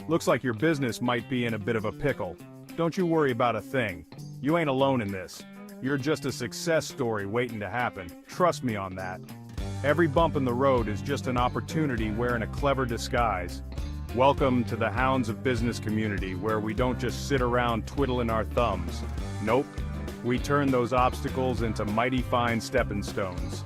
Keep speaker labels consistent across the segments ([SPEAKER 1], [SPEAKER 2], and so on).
[SPEAKER 1] Looks like your business might be in a bit of a pickle. Don't you worry about a thing. You ain't alone in this. You're just a success story waiting to happen. Trust me on that. Every bump in the road is just an opportunity wearing a clever disguise. Welcome to the Hounds of Business Community, where we don't just sit around twiddling our thumbs. Nope. We turn those obstacles into mighty fine stepping stones.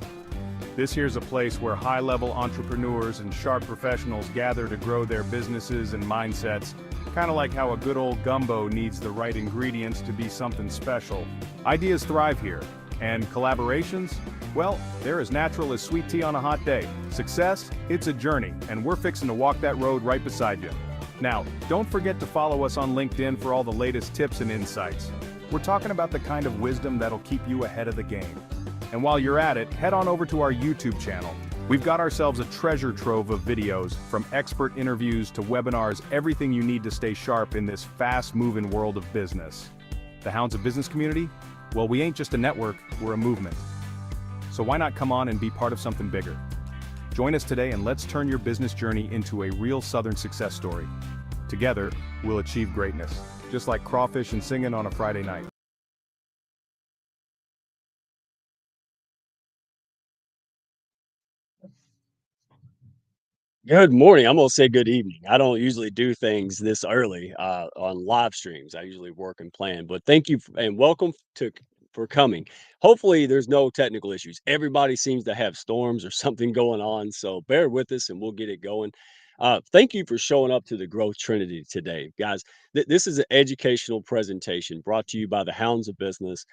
[SPEAKER 1] This here's a place where high-level entrepreneurs and sharp professionals gather to grow their businesses and mindsets, kind of like how a good old gumbo needs the right ingredients to be something special. Ideas thrive here, and collaborations? Well, they're as natural as sweet tea on a hot day. Success? It's a journey, and we're fixing to walk that road right beside you. Now, don't forget to follow us on LinkedIn for all the latest tips and insights. We're talking about the kind of wisdom that'll keep you ahead of the game. And while you're at it, head on over to our YouTube channel. We've got ourselves a treasure trove of videos, from expert interviews to webinars, everything you need to stay sharp in this fast-moving world of business. The Hounds of Business Community? Well, we ain't just a network, we're a movement. So why not come on and be part of something bigger? Join us today and let's turn your business journey into a real Southern success story. Together, we'll achieve greatness, just like crawfish and singing on a Friday night.
[SPEAKER 2] Good morning. I'm gonna say good evening. I don't usually do things this early on live streams. I usually work and plan. But thank you and welcome for coming. Hopefully, there's no technical issues. Everybody seems to have storms or something going on, so bear with us and we'll get it going. Thank you for showing up to the Growth Trinity today, guys. This is an educational presentation brought to you by the Hounds of Business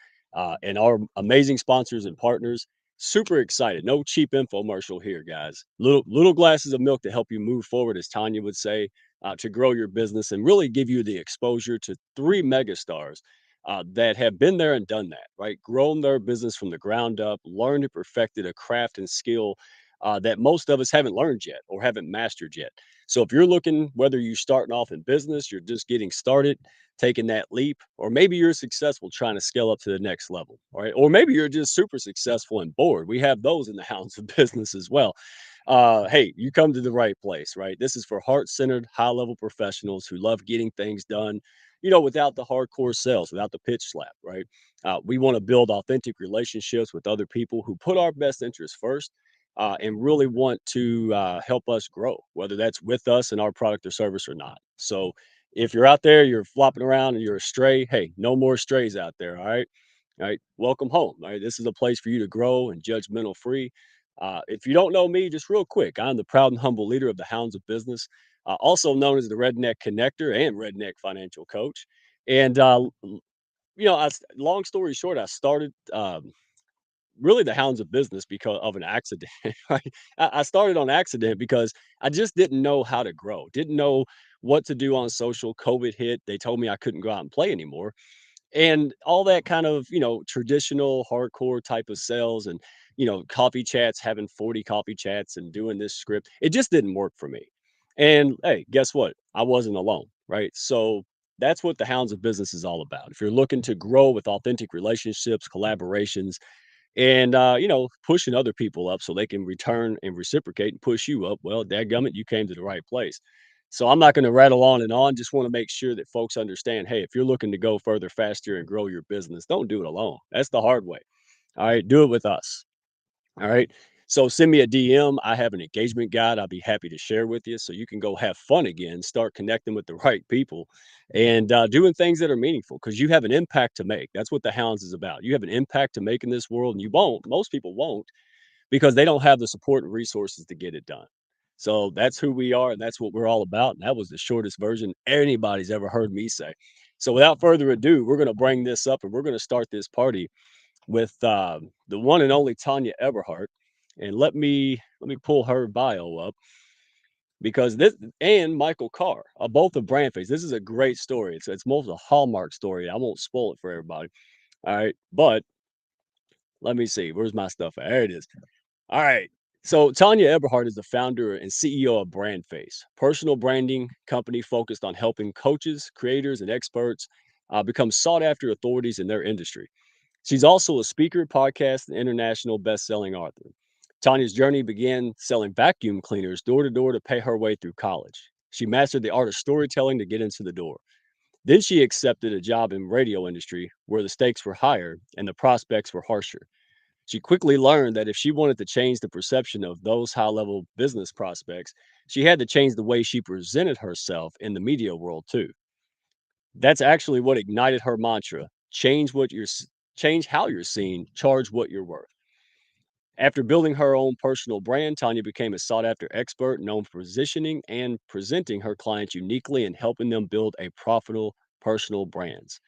[SPEAKER 2] and our amazing sponsors and partners. Super excited. No cheap infomercial here, guys. Little glasses of milk to help you move forward, as Tonya would say, to grow your business and really give you the exposure to three megastars that have been there and done that, right? Grown their business from the ground up, learned and perfected a craft and skill that most of us haven't learned yet or haven't mastered yet. So if you're looking, whether you're starting off in business, you're just getting started, taking that leap, or maybe you're successful trying to scale up to the next level, right? Or maybe you're just super successful and bored. We have those in the hounds of business as well. Hey, you come to the right place, right? This is for heart-centered, high-level professionals who love getting things done, without the hardcore sales, without the pitch slap, right? We want to build authentic relationships with other people who put our best interests first and really want to help us grow, whether that's with us and our product or service or not. So if you're out there, you're flopping around and you're a stray, hey, no more strays out there. All right. All right. Welcome home. All right. This is a place for you to grow and judgmental free. If you don't know me, just real quick, I'm the proud and humble leader of the Hounds of Business, also known as the Redneck Connector and Redneck Financial Coach. And, long story short, I started really the Hounds of Business because of an accident. Right? I started on accident because I just didn't know how to grow, didn't know what to do on social. COVID hit. They told me I couldn't go out and play anymore. And all that kind of, traditional hardcore type of sales and, coffee chats, having 40 coffee chats and doing this script, it just didn't work for me. And hey, guess what? I wasn't alone. Right. So that's what the Hounds of Business is all about. If you're looking to grow with authentic relationships, collaborations, and pushing other people up so they can return and reciprocate and push you up, well, dadgummit, you came to the right place. So I'm not going to rattle on and on. Just want to make sure that folks understand, hey, if you're looking to go further, faster, and grow your business, don't do it alone. That's the hard way. All right, do it with us. All right. So send me a DM. I have an engagement guide I'll be happy to share with you so you can go have fun again, start connecting with the right people and doing things that are meaningful because you have an impact to make. That's what the Hounds is about. You have an impact to make in this world, and you won't. Most people won't because they don't have the support and resources to get it done. So that's who we are, and that's what we're all about. And that was the shortest version anybody's ever heard me say. So without further ado, we're going to bring this up and we're going to start this party with the one and only Tonya Eberhart. And let me pull her bio up because this and Michael Carr are both of BrandFace. This is a great story. It's most a Hallmark story. I won't spoil it for everybody. All right, but let me see. Where's my stuff? There it is. All right. So Tonya Eberhart is the founder and CEO of BrandFace, personal branding company focused on helping coaches, creators, and experts become sought after authorities in their industry. She's also a speaker, podcast, and international best-selling author. Tanya's journey began selling vacuum cleaners door to door to pay her way through college. She mastered the art of storytelling to get into the door. Then she accepted a job in radio industry where the stakes were higher and the prospects were harsher. She quickly learned that if she wanted to change the perception of those high-level business prospects, she had to change the way she presented herself in the media world too. That's actually what ignited her mantra: change how you're seen, charge what you're worth. After building her own personal brand, Tonya became a sought after expert known for positioning and presenting her clients uniquely and helping them build a profitable personal brands.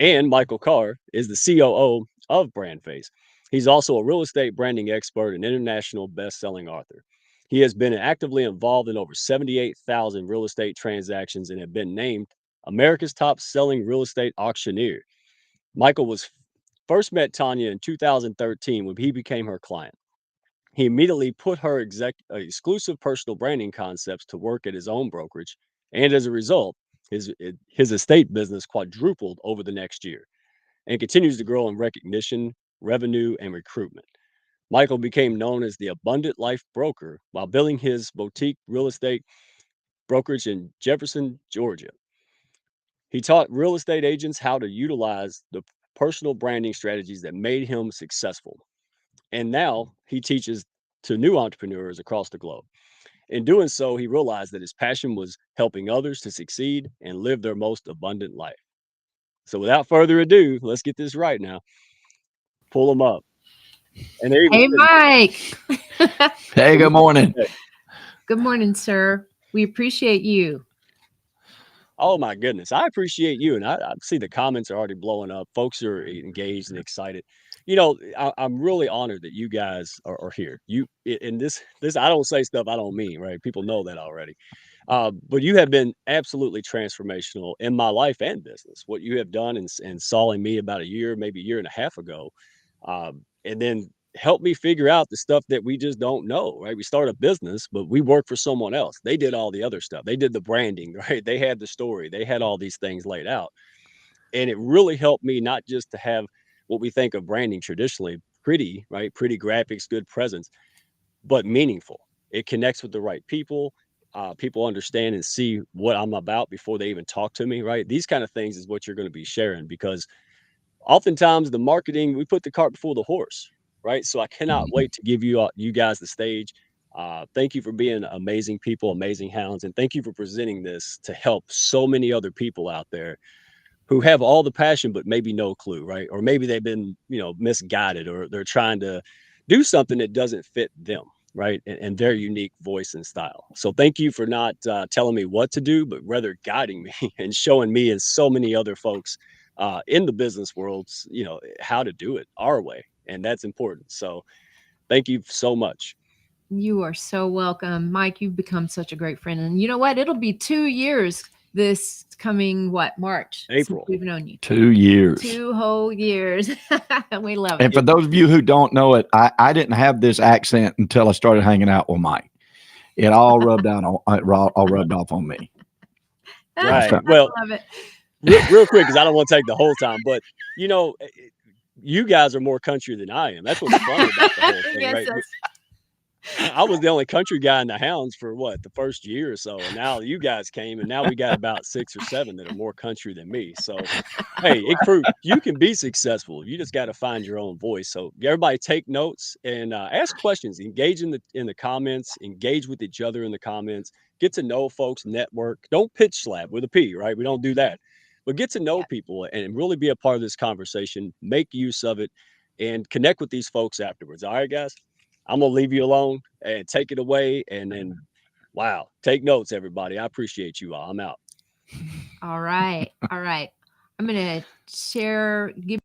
[SPEAKER 2] And Michael Carr is the COO of BrandFace. He's also a real estate branding expert and international best-selling author. He has been actively involved in over 78,000 real estate transactions and have been named America's top selling real estate auctioneer. Michael was first met Tonya in 2013 when he became her client. He immediately put her exclusive personal branding concepts to work at his own brokerage, and as a result, his estate business quadrupled over the next year and continues to grow in recognition, revenue, and recruitment. Michael became known as the Abundant Life Broker while building his boutique real estate brokerage in Jefferson, Georgia. He taught real estate agents how to utilize the personal branding strategies that made him successful. And now he teaches to new entrepreneurs across the globe. In doing so, he realized that his passion was helping others to succeed and live their most abundant life. So without further ado, let's get this right now. Pull them up. And they're even
[SPEAKER 3] Hey, Mike.
[SPEAKER 4] Hey, good morning.
[SPEAKER 3] Good morning, sir. We appreciate you.
[SPEAKER 2] Oh my goodness. I appreciate you. And I see the comments are already blowing up. Folks are engaged and excited. I'm really honored that you guys are here. In this, I don't say stuff I don't mean, right? People know that already. But you have been absolutely transformational in my life and business. What you have done and saw in me about a year, maybe a year and a half ago, and then helped me figure out the stuff that we just don't know, right? We start a business, but we work for someone else. They did all the other stuff. They did the branding, right? They had the story. They had all these things laid out. And it really helped me not just to have what we think of branding traditionally, pretty, right? Pretty graphics, good presence, but meaningful. It connects with the right people. People understand and see what I'm about before they even talk to me, right? These kind of things is what you're going to be sharing, because oftentimes the marketing, we put the cart before the horse, right? So I cannot wait to give you guys the stage. Thank you for being amazing people, amazing hounds, and thank you for presenting this to help so many other people out there who have all the passion but maybe no clue, right? Or maybe they've been misguided, or they're trying to do something that doesn't fit them, right? And their unique voice and style. So thank you for not telling me what to do, but rather guiding me and showing me and so many other folks in the business world, how to do it our way. And that's important. So thank you so much.
[SPEAKER 3] You are so welcome. Mike, you've become such a great friend. And you know what? It'll be 2 years this coming, March?
[SPEAKER 2] April.
[SPEAKER 3] We've known you.
[SPEAKER 4] 2 years.
[SPEAKER 3] 2 whole years. We love
[SPEAKER 4] And
[SPEAKER 3] it.
[SPEAKER 4] for those of you who don't know it, I didn't have this accent until I started hanging out with Mike. It all rubbed off on me.
[SPEAKER 2] Right. Well,
[SPEAKER 3] I love it.
[SPEAKER 2] real quick, because I don't want to take the whole time, but you guys are more country than I am. That's what's funny about the whole thing,
[SPEAKER 3] Yes,
[SPEAKER 2] right? I was the only country guy in the Hounds for the first year or so, and now you guys came, and now we got about 6 or 7 that are more country than me. So, hey, you can be successful. You just got to find your own voice. So, everybody, take notes and ask questions. Engage in the comments. Engage with each other in the comments. Get to know folks. Network. Don't pitch slap with a P, right? We don't do that. But get to know people and really be a part of this conversation. Make use of it and connect with these folks afterwards. All right, guys? I'm going to leave you alone and take it away. And then, wow, take notes, everybody. I appreciate you all. I'm out.
[SPEAKER 3] All right. All right. I'm going to give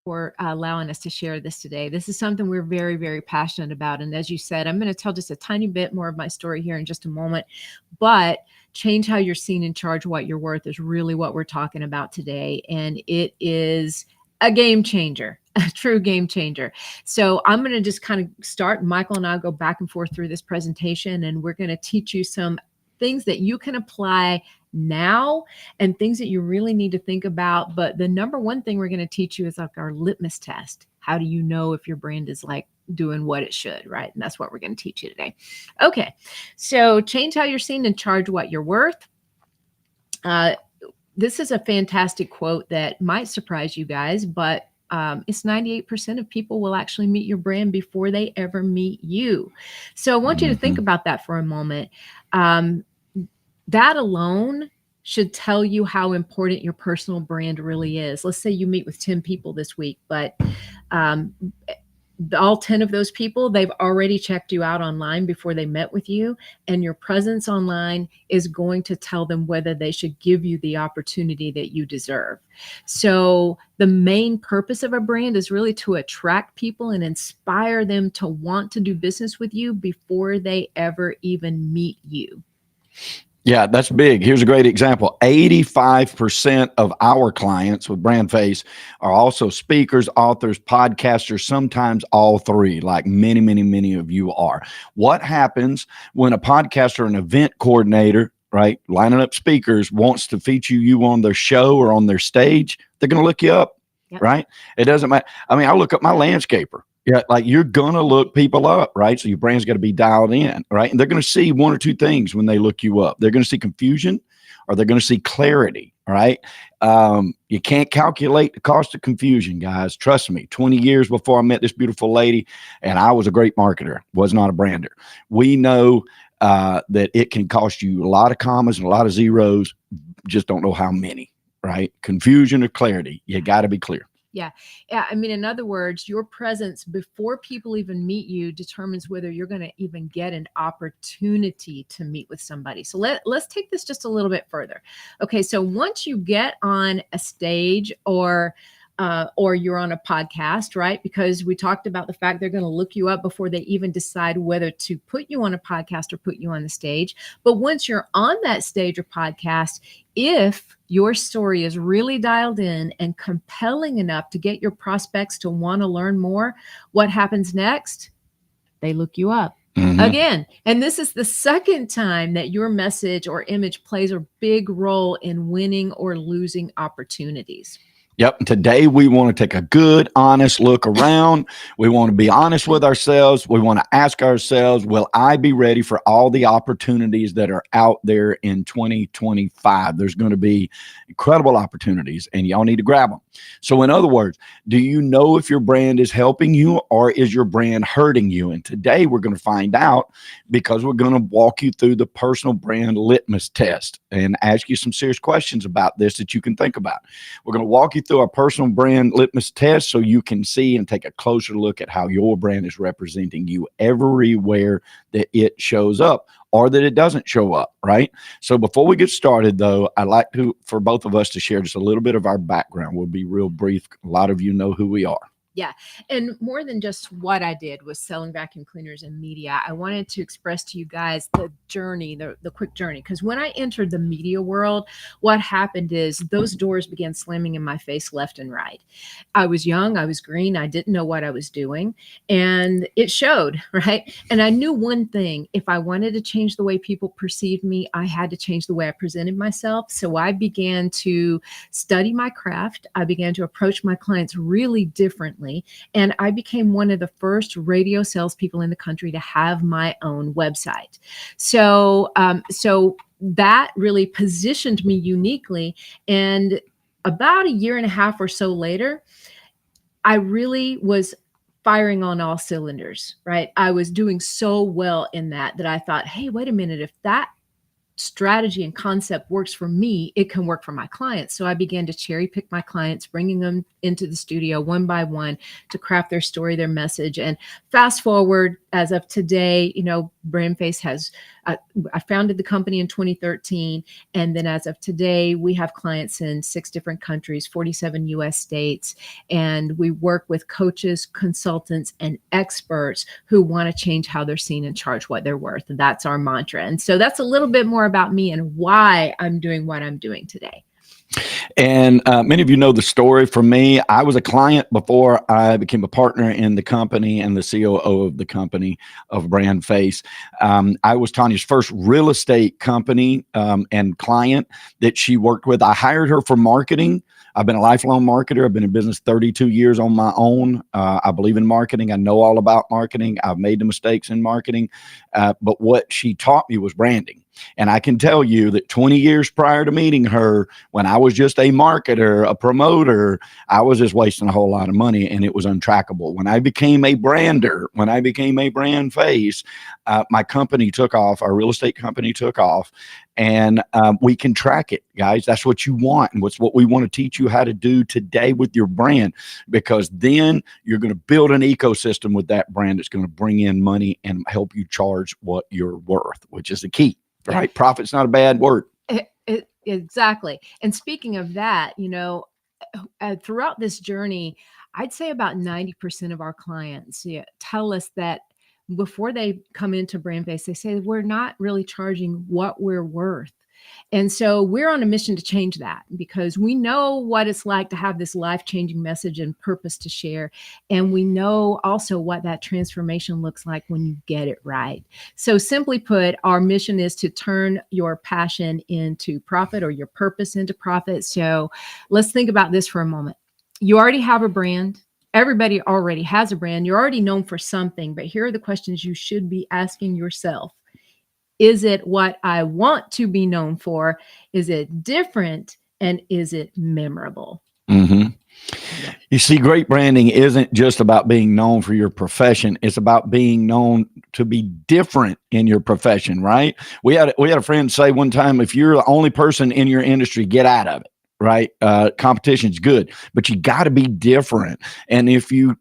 [SPEAKER 3] for allowing us to share this today. This is something we're very, very passionate about. And as you said, I'm going to tell just a tiny bit more of my story here in just a moment, but change how you're seen and charge what you're worth is really what we're talking about today. And it is a game changer, a true game changer. So I'm going to just kind of start. Michael and I'll go back and forth through this presentation, and we're going to teach you some things that you can apply now and things that you really need to think about. But the number one thing we're going to teach you is like our litmus test. How do you know if your brand is like doing what it should, right? And that's what we're going to teach you today. Okay, so change how you're seen and charge what you're worth. This is a fantastic quote that might surprise you guys, but it's 98% of people will actually meet your brand before they ever meet you. So I want you to think about that for a moment. That alone should tell you how important your personal brand really is. Let's say you meet with 10 people this week, but all 10 of those people, they've already checked you out online before they met with you, and your presence online is going to tell them whether they should give you the opportunity that you deserve. So the main purpose of a brand is really to attract people and inspire them to want to do business with you before they ever even meet you.
[SPEAKER 4] Yeah, that's big. Here's a great example. 85% of our clients with BrandFace are also speakers, authors, podcasters, sometimes all three, like many, many, many of you are. What happens when a podcaster, an event coordinator, right, lining up speakers, wants to feature you on their show or on their stage? They're going to look you up, right? It doesn't matter. I mean, I look up my landscaper. Yeah, like you're going to look people up, right? So your brand's got to be dialed in, right? And they're going to see one or two things when they look you up. They're going to see confusion or they're going to see clarity, right? You can't calculate the cost of confusion, guys. Trust me, 20 years before I met this beautiful lady, and I was a great marketer, was not a brander. We know that it can cost you a lot of commas and a lot of zeros, just don't know how many, right? Confusion or clarity, you got to be clear.
[SPEAKER 3] Yeah. I mean, in other words, your presence before people even meet you determines whether you're going to even get an opportunity to meet with somebody. So let's take this just a little bit further. Okay. So once you get on a stage or you're on a podcast, right? Because we talked about the fact they're going to look you up before they even decide whether to put you on a podcast or put you on the stage. But once you're on that stage or podcast, if your story is really dialed in and compelling enough to get your prospects to want to learn more, what happens next? They look you up. Again. And this is the second time that your message or image plays a big role in winning or losing opportunities.
[SPEAKER 4] Yep. Today, we want to take a good, honest look around. We want to be honest with ourselves. We want to ask ourselves, will I be ready for all the opportunities that are out there in 2025? There's going to be incredible opportunities, and y'all need to grab them. So in other words, do you know if your brand is helping you or is your brand hurting you? And today, we're going to find out because we're going to walk you through the personal brand litmus test and ask you some serious questions about this that you can think about. We're going to walk you through our personal brand litmus test so you can see and take a closer look at how your brand is representing you everywhere that it shows up or that it doesn't show up, right? So before we get started, though, I'd like for both of us to share just a little bit of our background. We'll be real brief. A lot of you know who we are.
[SPEAKER 3] Yeah. And more than just what I did was selling vacuum cleaners and media, I wanted to express to you guys the journey, the quick journey. Because when I entered the media world, what happened is those doors began slamming in my face left and right. I was young, I was green, I didn't know what I was doing. And it showed, right? And I knew one thing, if I wanted to change the way people perceived me, I had to change the way I presented myself. So I began to study my craft. I began to approach my clients really differently. And I became one of the first radio salespeople in the country to have my own website. So that really positioned me uniquely. And about a year and a half or so later, I really was firing on all cylinders, right? I was doing so well in that I thought, hey, wait a minute, if that strategy and concept works for me, it can work for my clients. So I began to cherry pick my clients, bringing them into the studio one by one to craft their story, their message. And fast forward, as of today, BrandFace has, I founded the company in 2013. And then as of today, we have clients in 6 different countries, 47 US states. And we work with coaches, consultants, and experts who want to change how they're seen and charge what they're worth. And that's our mantra. And so that's a little bit more about me and why I'm doing what I'm doing today.
[SPEAKER 4] And many of you know the story. For me, I was a client before I became a partner in the company and the COO of the company of BrandFace. I was Tonya's first real estate company and client that she worked with. I hired her for marketing. I've been a lifelong marketer. I've been in business 32 years on my own. I believe in marketing. I know all about marketing. I've made the mistakes in marketing. But what she taught me was branding. And I can tell you that 20 years prior to meeting her, when I was just a marketer, a promoter, I was just wasting a whole lot of money and it was untrackable. When I became a brander, when I became a brand face, my company took off, our real estate company took off, and we can track it, guys. That's what you want. And what's what we want to teach you how to do today with your brand, because then you're going to build an ecosystem with that brand that's going to bring in money and help you charge what you're worth, which is the key. Right. Profit's not a bad word.
[SPEAKER 3] Exactly. And speaking of that, throughout this journey, I'd say about 90% of our clients tell us that before they come into BrandFace, they say we're not really charging what we're worth. And so we're on a mission to change that, because we know what it's like to have this life-changing message and purpose to share. And we know also what that transformation looks like when you get it right. So simply put, our mission is to turn your passion into profit, or your purpose into profit. So let's think about this for a moment. You already have a brand. Everybody already has a brand. You're already known for something, but here are the questions you should be asking yourself. Is it what I want to be known for? Is it different? And is it memorable?
[SPEAKER 4] Mm-hmm. You see, great branding isn't just about being known for your profession. It's about being known to be different in your profession, right? We had a friend say one time, if you're the only person in your industry, get out of it. Right. Competition's good, but you got to be different. And if you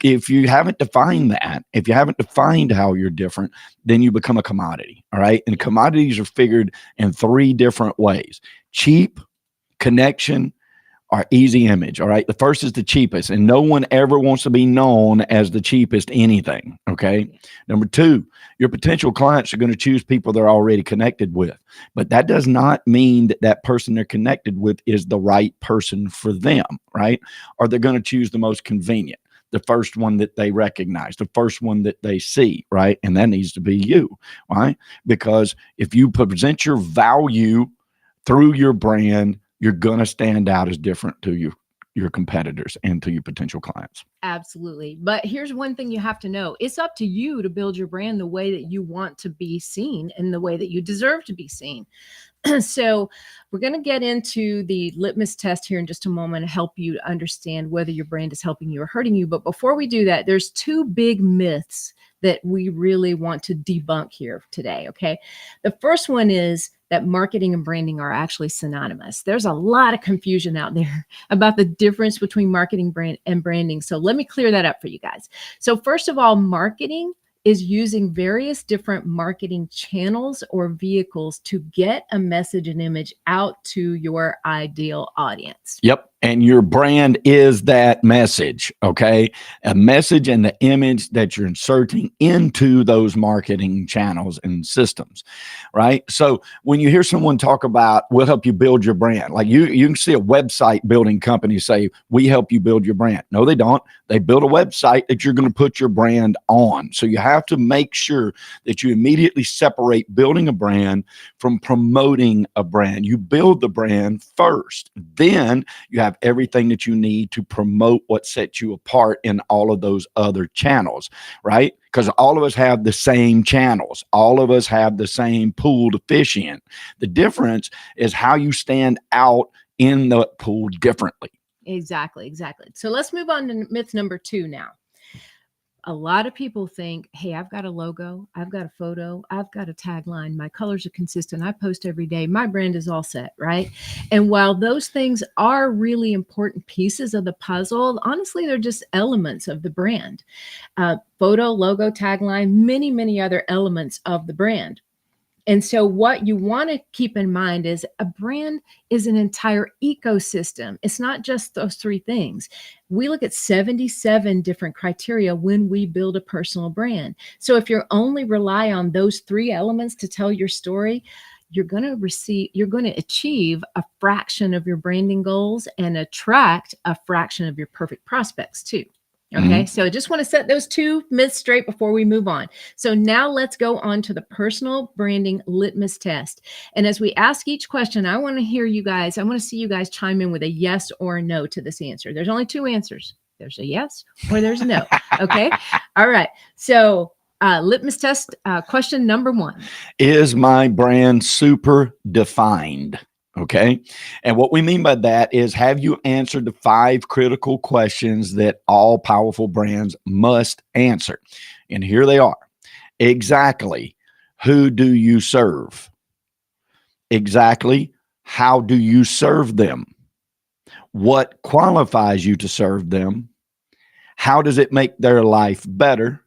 [SPEAKER 4] haven't defined that, if you haven't defined how you're different, then you become a commodity. All right. And commodities are figured in 3 different ways: cheap, connection, or easy image. All right. The first is the cheapest, and no one ever wants to be known as the cheapest anything. Okay. Number 2, your potential clients are going to choose people they're already connected with, but that does not mean that that person they're connected with is the right person for them. Right. Or they're going to choose the most convenient, the first one that they recognize, the first one that they see. Right. And that needs to be you. Right. Because if you present your value through your brand, you're going to stand out as different to your competitors and to your potential clients.
[SPEAKER 3] Absolutely. But here's one thing you have to know. It's up to you to build your brand the way that you want to be seen and the way that you deserve to be seen. So we're going to get into the litmus test here in just a moment to help you understand whether your brand is helping you or hurting you. But before we do that, there's 2 big myths that we really want to debunk here today. Okay. The first one is that marketing and branding are actually synonymous. There's a lot of confusion out there about the difference between marketing, brand, and branding. So let me clear that up for you guys. So first of all, marketing is using various different marketing channels or vehicles to get a message and image out to your ideal audience.
[SPEAKER 4] Yep. And your brand is that message, okay? A message and the image that you're inserting into those marketing channels and systems, right? So when you hear someone talk about, we'll help you build your brand, like you can see a website building company say, we help you build your brand. No, they don't. They build a website that you're going to put your brand on. So you have to make sure that you immediately separate building a brand from promoting a brand. You build the brand first, then you have everything that you need to promote what sets you apart in all of those other channels, right? Because all of us have the same channels. All of us have the same pool to fish in. The difference is how you stand out in the pool differently.
[SPEAKER 3] Exactly. So let's move on to myth number 2 now. A lot of people think, hey, I've got a logo, I've got a photo, I've got a tagline, my colors are consistent, I post every day, my brand is all set, right? And while those things are really important pieces of the puzzle, honestly, they're just elements of the brand. Photo, logo, tagline, many, many other elements of the brand. And so what you want to keep in mind is a brand is an entire ecosystem. It's not just those 3 things. We look at 77 different criteria when we build a personal brand. So if you only rely on those 3 elements to tell your story, you're going to achieve a fraction of your branding goals and attract a fraction of your perfect prospects too. Okay. So I just want to set those two myths straight before we move on. So now let's go on to the personal branding litmus test. And as we ask each question, I want to hear you guys, I want to see you guys chime in with a yes or a no to this answer. There's only two answers. There's a yes or there's a no. Okay. All right. So litmus test question number 1.
[SPEAKER 4] Is my brand super defined? Okay. And what we mean by that is, have you answered the 5 critical questions that all powerful brands must answer? And here they are. Exactly. Who do you serve? Exactly. How do you serve them? What qualifies you to serve them? How does it make their life better?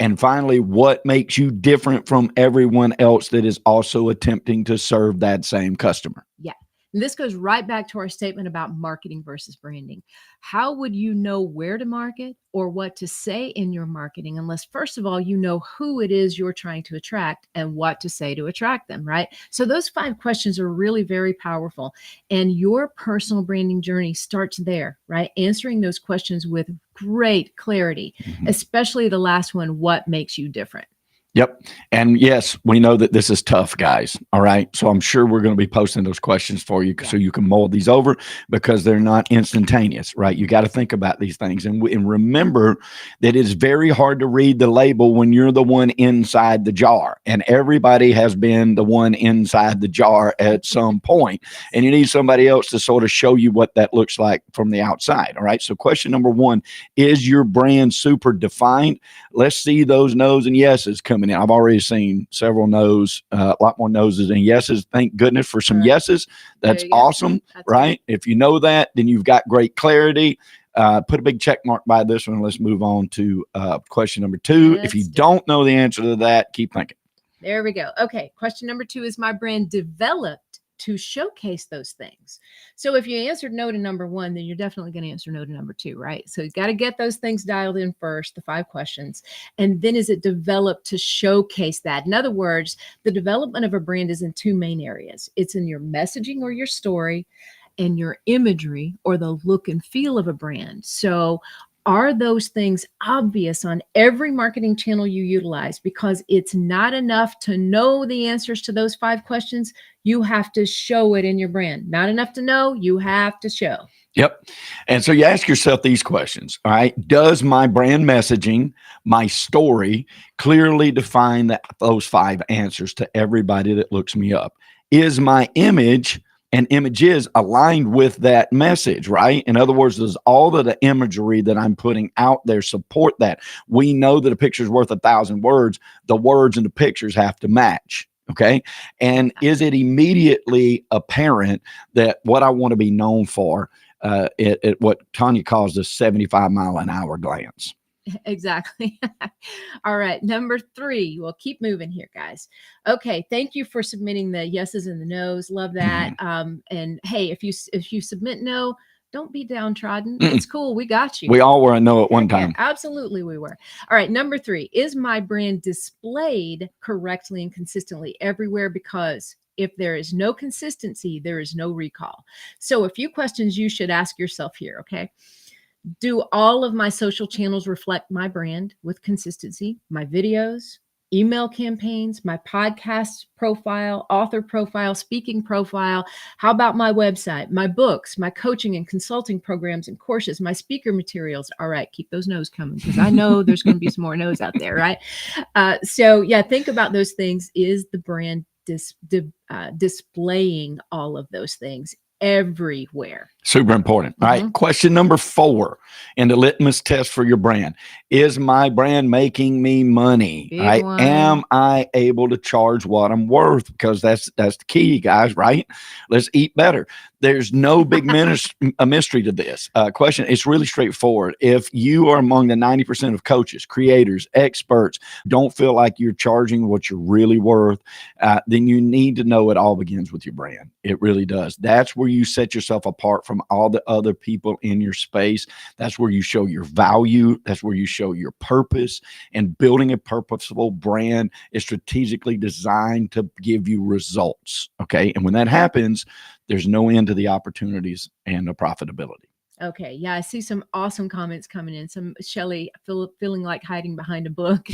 [SPEAKER 4] And finally, what makes you different from everyone else that is also attempting to serve that same customer?
[SPEAKER 3] Yeah. And this goes right back to our statement about marketing versus branding. How would you know where to market or what to say in your marketing unless, first of all, you know who it is you're trying to attract and what to say to attract them, right? So those 5 questions are really very powerful. And your personal branding journey starts there, right? Answering those questions with great clarity, especially the last one, what makes you different?
[SPEAKER 4] Yep. And yes, we know that this is tough, guys. All right. So I'm sure we're going to be posting those questions for you so you can mold these over, because they're not instantaneous, right? You got to think about these things. And remember that it's very hard to read the label when you're the one inside the jar. And everybody has been the one inside the jar at some point. And you need somebody else to sort of show you what that looks like from the outside. All right. So question number 1, is your brand super defined? Let's see those no's and yeses coming in. I've already seen several no's, a lot more noses than yeses. Thank goodness for some yeses. That's awesome, right? If you know that, then you've got great clarity. Put a big check mark by this one. Let's move on to question number 2. If you don't know the answer to that, keep thinking.
[SPEAKER 3] There we go. Okay. Question number 2, is my brand developed to showcase those things? So if you answered no to number 1, then you're definitely going to answer no to number 2, right? So you got to get those things dialed in first, the 5 questions. And then is it developed to showcase that? In other words, the development of a brand is in 2 main areas. It's in your messaging or your story, and your imagery or the look and feel of a brand. So are those things obvious on every marketing channel you utilize? Because it's not enough to know the answers to those 5 questions. You have to show it in your brand. Not enough to know, you have to show.
[SPEAKER 4] Yep. And so you ask yourself these questions. All right. Does my brand messaging, my story, clearly define those 5 answers to everybody that looks me up? Is my image and images aligned with that message, right? In other words, does all of the imagery that I'm putting out there support that? We know that a picture is worth 1,000 words. The words and the pictures have to match. Okay. And is it immediately apparent that what I want to be known for, what Tonya calls the 75-mile-an-hour glance?
[SPEAKER 3] Exactly. All right. Number 3. We'll keep moving here, guys. Okay. Thank you for submitting the yeses and the nos. Love that. And hey, if you submit no, don't be downtrodden. It's cool. We got you.
[SPEAKER 4] We all were a no at one time.
[SPEAKER 3] Yeah, absolutely, we were. All right. Number 3, is my brand displayed correctly and consistently everywhere? Because if there is no consistency, there is no recall. So a few questions you should ask yourself here. Okay. Do all of my social channels reflect my brand with consistency? My videos, email campaigns, my podcast profile, author profile, speaking profile. How about my website, my books, my coaching and consulting programs and courses, my speaker materials? All right, keep those no's coming, because I know there's going to be some more no's out there, right? So yeah, think about those things. Is the brand displaying all of those things everywhere?
[SPEAKER 4] Super important. All right. Question number 4 in the litmus test for your brand. Is my brand making me money?
[SPEAKER 3] Big
[SPEAKER 4] right?
[SPEAKER 3] one.
[SPEAKER 4] Am I able to charge what I'm worth? Because that's the key, guys, right? Let's eat better. There's no big mystery to this question. It's really straightforward. If you are among the 90% of coaches, creators, experts, don't feel like you're charging what you're really worth, then you need to know it all begins with your brand. It really does. That's where where you set yourself apart from all the other people in your space. That's where you show your value. That's where you show your purpose. And building a purposeful brand is strategically designed to give you results. Okay. And when that happens, there's no end to the opportunities and the profitability.
[SPEAKER 3] Okay. Yeah. I see some awesome comments coming in. Some Shelly feeling like hiding behind a book.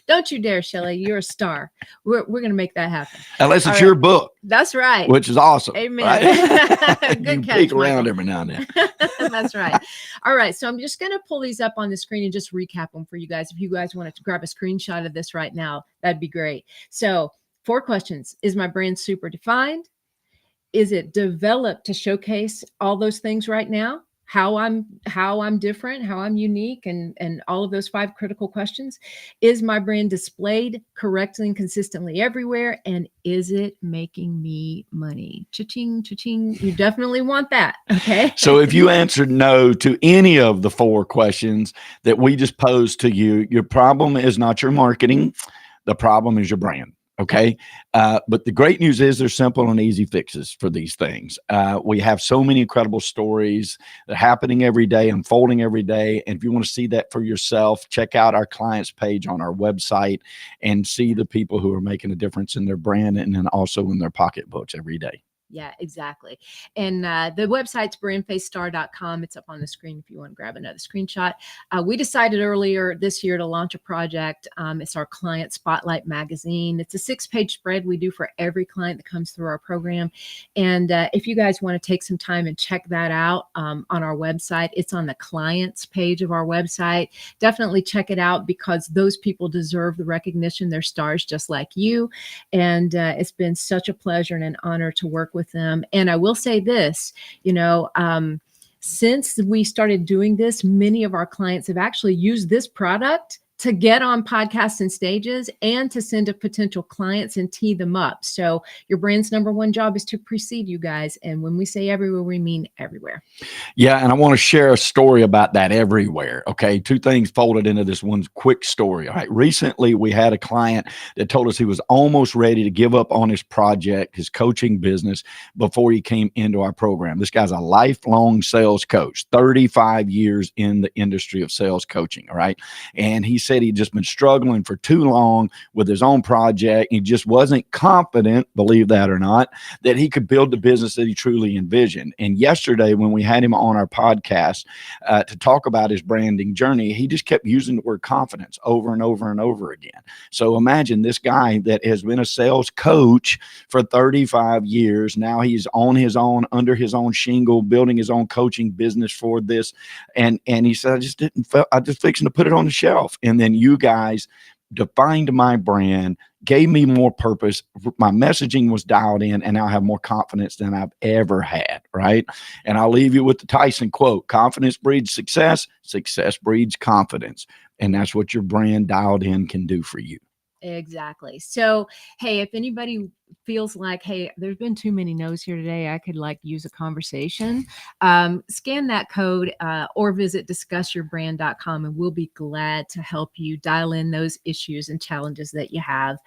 [SPEAKER 3] Don't you dare, Shelly. You're a star. We're going to make that happen.
[SPEAKER 4] Unless it's
[SPEAKER 3] All
[SPEAKER 4] your
[SPEAKER 3] right.
[SPEAKER 4] book.
[SPEAKER 3] That's right.
[SPEAKER 4] Which is awesome.
[SPEAKER 3] Amen.
[SPEAKER 4] Right?
[SPEAKER 3] Good
[SPEAKER 4] you
[SPEAKER 3] catch,
[SPEAKER 4] peek around
[SPEAKER 3] Michael.
[SPEAKER 4] every now and then.
[SPEAKER 3] That's right. All right. So I'm just going to pull these up on the screen and just recap them for you guys. If you guys want to grab a screenshot of this right now, that'd be great. So 4 questions. Is my brand super defined? Is it developed to showcase all those things right now? How I'm different, how I'm unique, and all of those 5 critical questions. Is my brand displayed correctly and consistently everywhere? And is it making me money? Cha-ching, cha-ching. You definitely want that. Okay.
[SPEAKER 4] So if you answered no to any of the 4 questions that we just posed to you, your problem is not your marketing. The problem is your brand. Okay. But the great news is there's simple and easy fixes for these things. We have so many incredible stories that are happening every day, unfolding every day. And if you want to see that for yourself, check out our clients page on our website and see the people who are making a difference in their brand and then also in their pocketbooks every day.
[SPEAKER 3] Yeah, exactly. And the website's brandfacestar.com. It's up on the screen if you want to grab another screenshot. We decided earlier this year to launch a project. It's our Client Spotlight magazine. It's a 6-page spread we do for every client that comes through our program. And if you guys want to take some time and check that out on our website, it's on the clients page of our website. Definitely check it out because those people deserve the recognition. They're stars just like you. And it's been such a pleasure and an honor to work with them. And I will say this, since we started doing this, many of our clients have actually used this product to get on podcasts and stages and to send to potential clients and tee them up. So your brand's number one job is to precede you guys. And when we say everywhere, we mean everywhere.
[SPEAKER 4] Yeah. And I want to share a story about that everywhere. Okay. 2 things folded into this one quick story. All right. Recently, we had a client that told us he was almost ready to give up on his project, his coaching business, before he came into our program. This guy's a lifelong sales coach, 35 years in the industry of sales coaching. All right. And he said he'd just been struggling for too long with his own project. He just wasn't confident, believe that or not, that he could build the business that he truly envisioned. And yesterday, when we had him on our podcast to talk about his branding journey, he just kept using the word confidence over and over and over again. So imagine this guy that has been a sales coach for 35 years. Now he's on his own, under his own shingle, building his own coaching business for this. And he said, I just fixing to put it on the shelf. And then you guys defined my brand, gave me more purpose. My messaging was dialed in, and now I have more confidence than I've ever had, right? And I'll leave you with the Tyson quote: confidence breeds success, success breeds confidence. And that's what your brand dialed in can do for you.
[SPEAKER 3] Exactly. So, hey, if anybody feels like, hey, there's been too many no's here today, I could use a conversation, scan that code or visit discussyourbrand.com, and we'll be glad to help you dial in those issues and challenges that you have.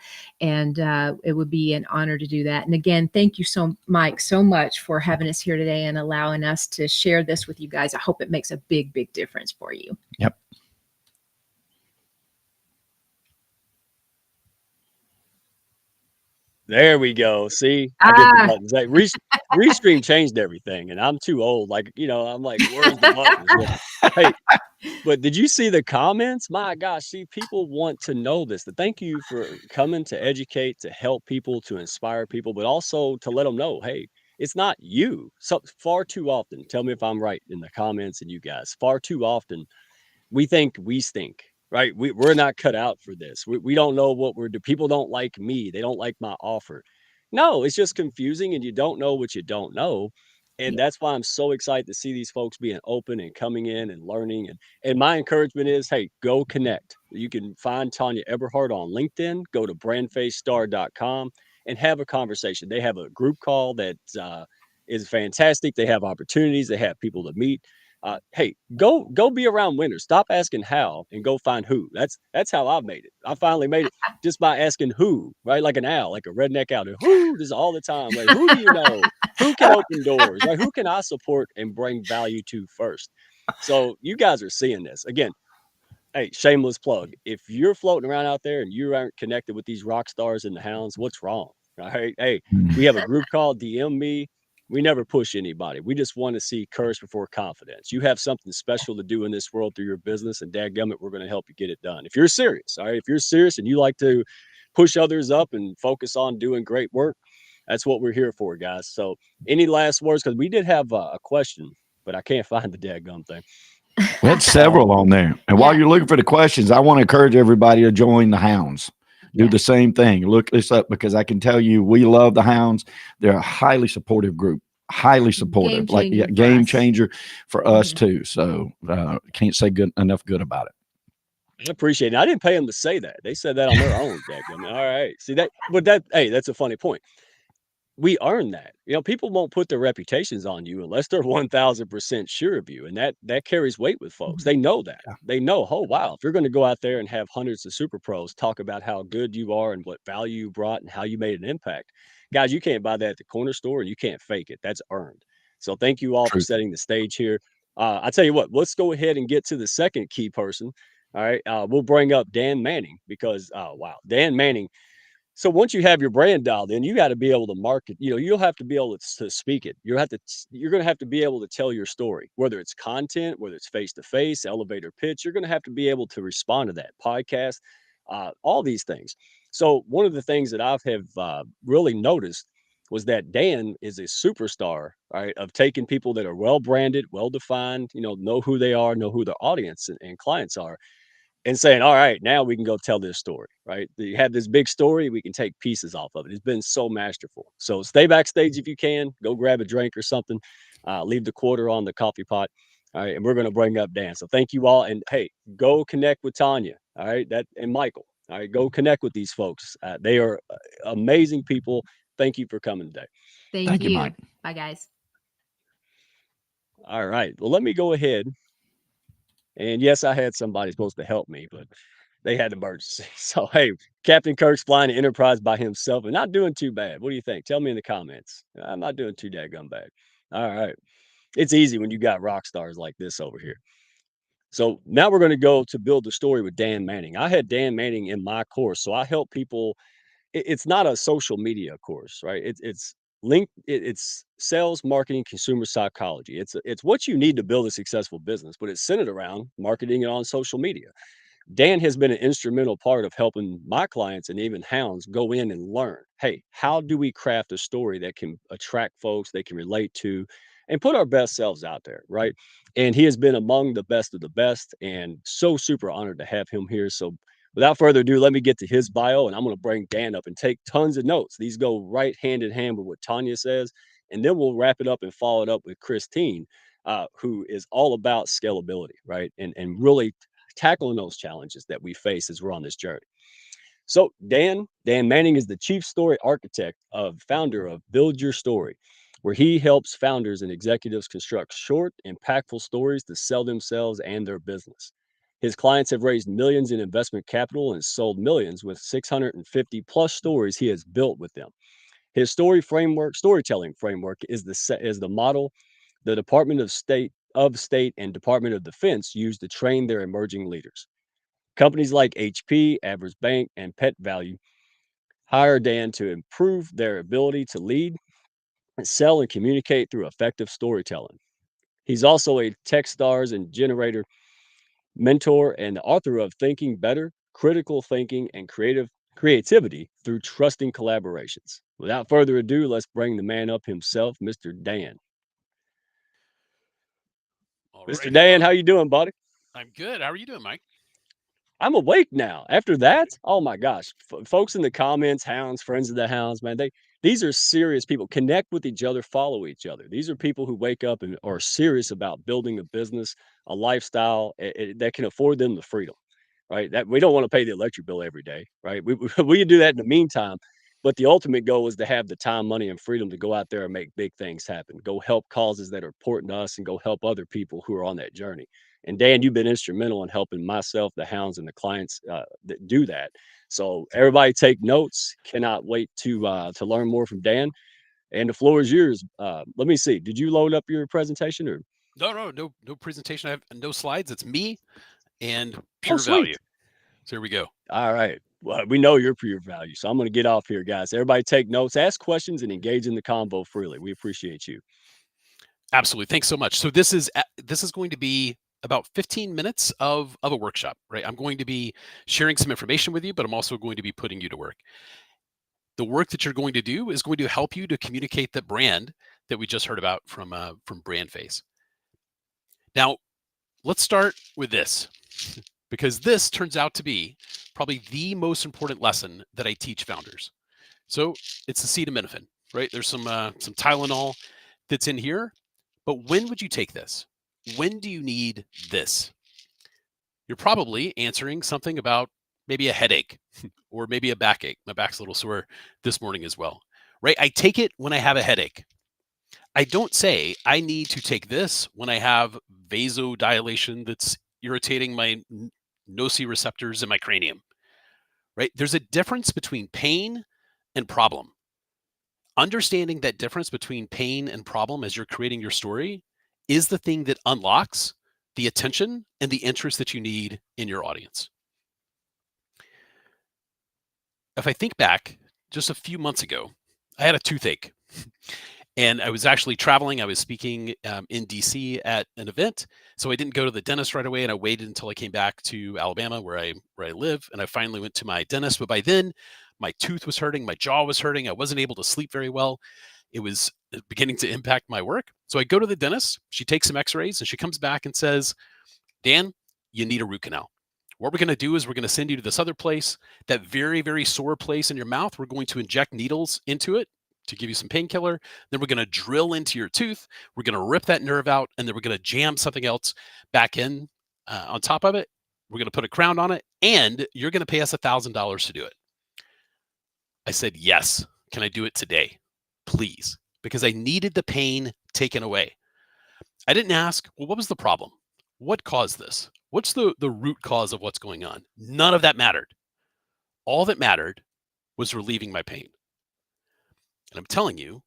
[SPEAKER 3] And it would be an honor to do that. And again, thank you Mike, so much for having us here today and allowing us to share this with you guys. I hope it makes a big, big difference for you.
[SPEAKER 4] Yep.
[SPEAKER 2] There we go. See, I get the buttons. Like, Restream changed everything, and I'm too old. I'm like, where's the buttons? Hey, but did you see the comments? My gosh, see, people want to know this. Thank you for coming to educate, to help people, to inspire people, but also to let them know, hey, it's not you. So far too often, tell me if I'm right in the comments, and you guys, far too often, we think we stink. Right. We're not cut out for this. We don't know what we're doing. People don't like me. They don't like my offer. No, it's just confusing, and you don't know what you don't know. And that's why I'm so excited to see these folks being open and coming in and learning. And my encouragement is, hey, go connect. You can find Tonya Eberhart on LinkedIn. Go to brandfacestar.com and have a conversation. They have a group call that is fantastic. They have opportunities. They have people to meet. Hey, go be around winners. Stop asking how and go find who. That's how I made it. I finally made it just by asking who, right? Like an owl, like a redneck owl. Who, just all the time. Like, who do you know? Who can open doors? Right? Who can I support and bring value to first? So you guys are seeing this again. Hey, shameless plug. If you're floating around out there and you aren't connected with these rock stars and the hounds, what's wrong? All right. Hey, we have a group called DM Me. We never push anybody. We just want to see courage before confidence. You have something special to do in this world through your business, and dadgummit, we're going to help you get it done. If you're serious, all right, if you're serious and you like to push others up and focus on doing great work, that's what we're here for, guys. So, any last words? Because we did have a question, but I can't find the dadgum thing.
[SPEAKER 4] We had several on there. And while
[SPEAKER 3] Yeah.
[SPEAKER 4] you're looking for the questions, I want to encourage everybody to join the Hounds. Do
[SPEAKER 3] Yeah.
[SPEAKER 4] the same thing. Look this up because I can tell you we love the Hounds. They're a highly supportive group. Highly supportive.
[SPEAKER 3] Game changer for
[SPEAKER 4] game
[SPEAKER 3] us.
[SPEAKER 4] changer for us
[SPEAKER 3] Mhm.
[SPEAKER 4] too. So can't say good enough good about it.
[SPEAKER 2] I appreciate it. I didn't pay them to say that. They said that on their own, dadgummit. All right. See that, but hey, that's a funny point. We earn that. You know, people won't put their reputations on you unless they're 1000% sure of you. And that carries weight with folks.
[SPEAKER 3] Mhm.
[SPEAKER 2] They know that. They know, oh wow, if you're going to go out there and have hundreds of super pros talk about how good you are and what value you brought and how you made an impact. Guys, you can't buy that at the corner store and you can't fake it. That's earned. So thank you all for
[SPEAKER 4] Truth.
[SPEAKER 2] setting the stage here. I tell you what, let's go ahead and get to the second key person. All right. We'll bring up Dan Manning because wow, Dan Manning, so once you have your brand dialed in, you got to be able to market. You know, you'll have to be able to speak it. You're going to have to be able to tell your story, whether it's content, whether it's face to face, elevator pitch. You're going to have to be able to respond to that podcast, all these things. So one of the things that I've have really noticed was that Dan is a superstar, right, of taking people that are well branded, well defined, know who they are, know who their audience and clients are, and saying, all right, now we can go tell this story, right? You have this big story, we can take pieces off of it. It's been so masterful. So stay backstage if you can, go grab a drink or something, leave the quarter on the coffee pot. All right. And we're going to bring up Dan. So thank you all. And hey, go connect with Tonya. All right. And Michael. All right. Go connect with these folks. They are amazing people. Thank you for coming today.
[SPEAKER 3] Thank
[SPEAKER 4] Thank you,
[SPEAKER 3] you.
[SPEAKER 4] Mike.
[SPEAKER 3] Bye, guys.
[SPEAKER 2] All right. Well, let me go ahead. And yes, I had somebody supposed to help me, but they had an emergency. So, hey, Captain Kirk's flying the Enterprise by himself and not doing too bad. What do you think? Tell me in the comments. I'm not doing too daggum bad. All right. It's easy when you got rock stars like this over here. So now we're going to go to build the story with Dan Manning. I had Dan Manning in my course. So I help people. It's not a social media course, right? It's sales, marketing, consumer psychology. It's what you need to build a successful business, but it's centered around marketing it on social media. Dan has been an instrumental part of helping my clients and even hounds go in and learn, hey, how do we craft a story that can attract folks they can relate to and put our best selves out there, right? And he has been among the best of the best, and so super honored to have him here. So without further ado, let me get to his bio, and I'm going to bring Dan up and take tons of notes. These go right hand in hand with what Tonya says, and then we'll wrap it up and follow it up with Christine, who is all about scalability, right? And really tackling those challenges that we face as we're on this journey. So Dan Manning is the chief story architect of founder of Build Your Story, where he helps founders and executives construct short, impactful stories to sell themselves and their business. His clients have raised millions in investment capital and sold millions with 650 plus stories he has built with them. His storytelling framework is the model the Department of State and Department of Defense use to train their emerging leaders. Companies like HP, Average Bank, and Pet Value hire Dan to improve their ability to lead, sell, and communicate through effective storytelling. He's also a Techstars and Generator mentor and the author of Thinking Better, Critical Thinking, and Creativity through Trusting Collaborations. Without further ado, let's bring the man up himself, Mr. Dan.
[SPEAKER 5] All
[SPEAKER 2] Mr.
[SPEAKER 5] right.
[SPEAKER 2] Dan,
[SPEAKER 5] Hello.
[SPEAKER 2] how you doing, buddy?
[SPEAKER 5] I'm good. How are you doing, Mike?
[SPEAKER 2] I'm awake now. After that, oh my gosh, folks in the comments, hounds, friends of the hounds, man, these are serious people. Connect with each other, follow each other. These are people who wake up and are serious about building a business, a lifestyle that can afford them the freedom, right? That we don't want to pay the electric bill every day, right? We do that in the meantime. But the ultimate goal is to have the time, money, and freedom to go out there and make big things happen. Go help causes that are important to us and go help other people who are on that journey. And Dan, you've been instrumental in helping myself, the Hounds, and the clients that do that. So everybody take notes. Cannot wait to learn more from Dan. And the floor is yours. Let me see. Did you load up your presentation or?
[SPEAKER 5] No presentation. I have no slides. It's me and
[SPEAKER 2] Oh,
[SPEAKER 5] pure
[SPEAKER 2] sweet.
[SPEAKER 5] value. So here we go.
[SPEAKER 2] All right. Well, we know you're pure value. So I'm going to get off here, guys. Everybody take notes, ask questions, and engage in the convo freely. We appreciate you.
[SPEAKER 5] Absolutely. Thanks so much. So this is going to be about 15 minutes of a workshop, right? I'm going to be sharing some information with you, but I'm also going to be putting you to work. The work that you're going to do is going to help you to communicate the brand that we just heard about from BrandFace. Now, let's start with this, because this turns out to be probably the most important lesson that I teach founders. So it's acetaminophen, right? There's some Tylenol that's in here, but when would you take this? When do you need this? You're probably answering something about maybe a headache or maybe a backache. My back's a little sore this morning as well, right? I take it when I have a headache. I don't say I need to take this when I have vasodilation that's irritating my nociceptors in my cranium, right? There's a difference between pain and problem. Understanding that difference between pain and problem as you're creating your story is the thing that unlocks the attention and the interest that you need in your audience. If I think back just a few months ago, I had a toothache. And I was actually traveling. I was speaking in DC at an event. So I didn't go to the dentist right away. And I waited until I came back to Alabama where I live. And I finally went to my dentist. But by then, my tooth was hurting. My jaw was hurting. I wasn't able to sleep very well. It was beginning to impact my work. So I go to the dentist. She takes some x-rays and she comes back and says, Dan, you need a root canal. What we're going to do is we're going to send you to this other place, that very, very sore place in your mouth. We're going to inject needles into it to give you some painkiller. Then we're going to drill into your tooth. We're going to rip that nerve out, and then we're going to jam something else back in on top of it. We're going to put a crown on it, and you're going to pay us $1,000 to do it. I said, yes. Can I do it today? Please. Because I needed the pain taken away. I didn't ask, well, what was the problem? What caused this? What's the root cause of what's going on? None of that mattered. All that mattered was relieving my pain. And I'm telling you,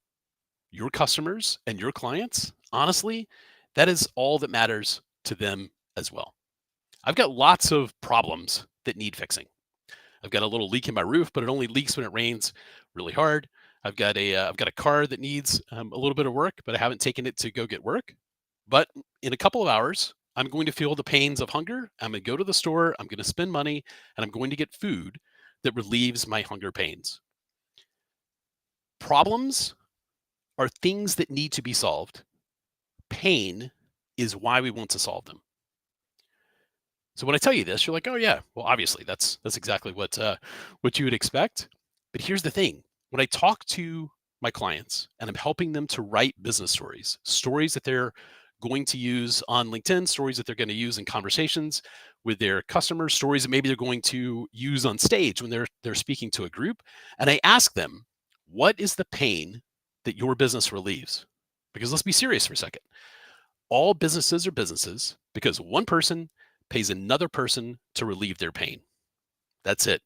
[SPEAKER 5] your customers and your clients, honestly, that is all that matters to them as well. I've got lots of problems that need fixing. I've got a little leak in my roof, but it only leaks when it rains really hard. I've got a car that needs a little bit of work, but I haven't taken it to go get work. But in a couple of hours, I'm going to feel the pains of hunger. I'm going to go to the store. I'm going to spend money, and I'm going to get food that relieves my hunger pains. Problems are things that need to be solved. Pain is why we want to solve them. So when I tell you this, you're like, oh yeah, well, obviously that's exactly what you would expect. But here's the thing. When I talk to my clients and I'm helping them to write business stories that they're going to use on LinkedIn, stories that they're going to use in conversations with their customers, stories that maybe they're going to use on stage when they're speaking to a group. And I ask them, what is the pain that your business relieves? Because let's be serious for a second. All businesses are businesses because one person pays another person to relieve their pain. That's it.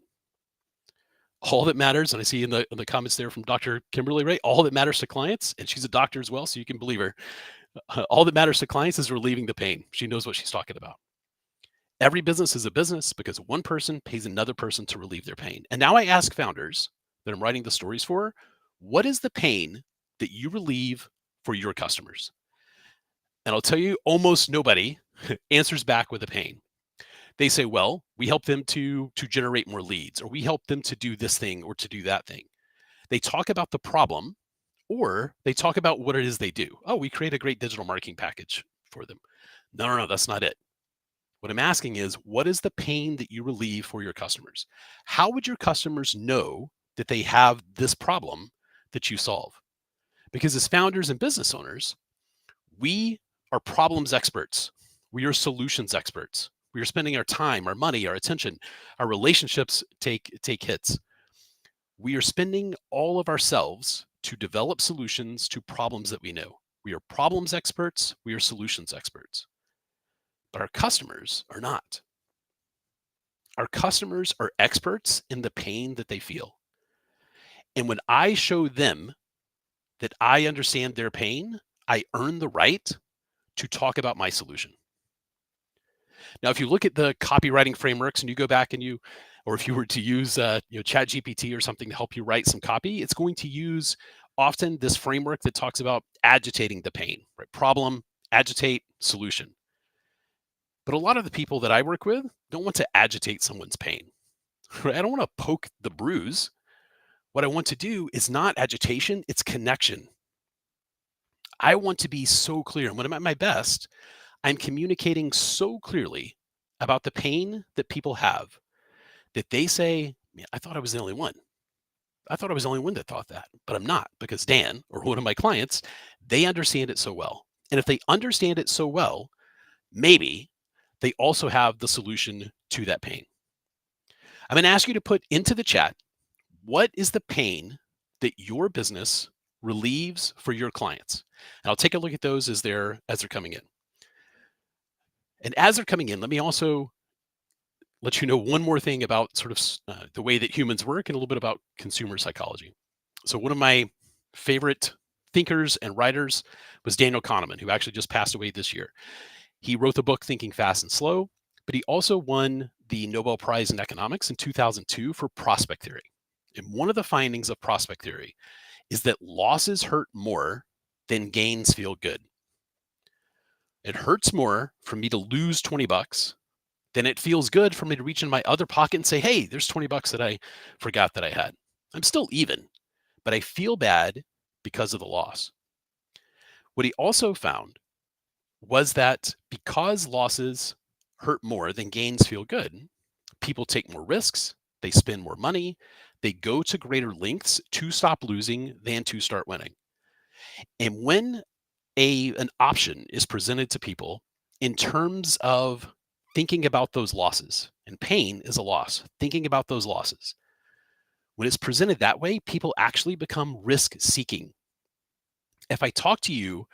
[SPEAKER 5] All that matters, and I see in the comments there from Dr. Kimberly Ray, all that matters to clients, and she's a doctor as well, so you can believe her. All that matters to clients is relieving the pain. She knows what she's talking about. Every business is a business because one person pays another person to relieve their pain. And now I ask founders that I'm writing the stories for, what is the pain that you relieve for your customers? And I'll tell you, almost nobody answers back with a pain. They say, well, we help them to generate more leads, or we help them to do this thing or to do that thing. They talk about the problem, or they talk about what it is they do. Oh, we create a great digital marketing package for them. No, that's not it. What I'm asking is, what is the pain that you relieve for your customers? How would your customers know that they have this problem that you solve? Because as founders and business owners, we are problems experts. We are solutions experts. We are spending our time, our money, our attention, our relationships take hits. We are spending all of ourselves to develop solutions to problems that we know. We are problems experts. We are solutions experts. But our customers are not. Our customers are experts in the pain that they feel. And when I show them that I understand their pain, I earn the right to talk about my solution. Now, if you look at the copywriting frameworks and you go back and or if you were to use ChatGPT or something to help you write some copy, it's going to use often this framework that talks about agitating the pain, right? Problem, agitate, solution. But a lot of the people that I work with don't want to agitate someone's pain. Right? I don't want to poke the bruise. What I want to do is not agitation, it's connection. I want to be so clear. And when I'm at my best, I'm communicating so clearly about the pain that people have that they say, "Man, I thought I was the only one. I thought I was the only one that thought that, but I'm not, because Dan or one of my clients, they understand it so well. And if they understand it so well, maybe they also have the solution to that pain." I'm going to ask you to put into the chat, what is the pain that your business relieves for your clients? And I'll take a look at those as they're coming in. And as they're coming in, let me also let you know one more thing about sort of the way that humans work and a little bit about consumer psychology. So one of my favorite thinkers and writers was Daniel Kahneman, who actually just passed away this year. He wrote the book Thinking Fast and Slow, but he also won the Nobel Prize in Economics in 2002 for prospect theory. And one of the findings of prospect theory is that losses hurt more than gains feel good. It hurts more for me to lose 20 bucks than it feels good for me to reach in my other pocket and say, "Hey, there's 20 bucks that I forgot that I had." I'm still even, but I feel bad because of the loss. What he also found was that because losses hurt more than gains feel good, people take more risks, they spend more money, they go to greater lengths to stop losing than to start winning. And when an option is presented to people in terms of thinking about those losses, and pain is a loss, thinking about those losses, when it's presented that way, people actually become risk seeking. If I talk to you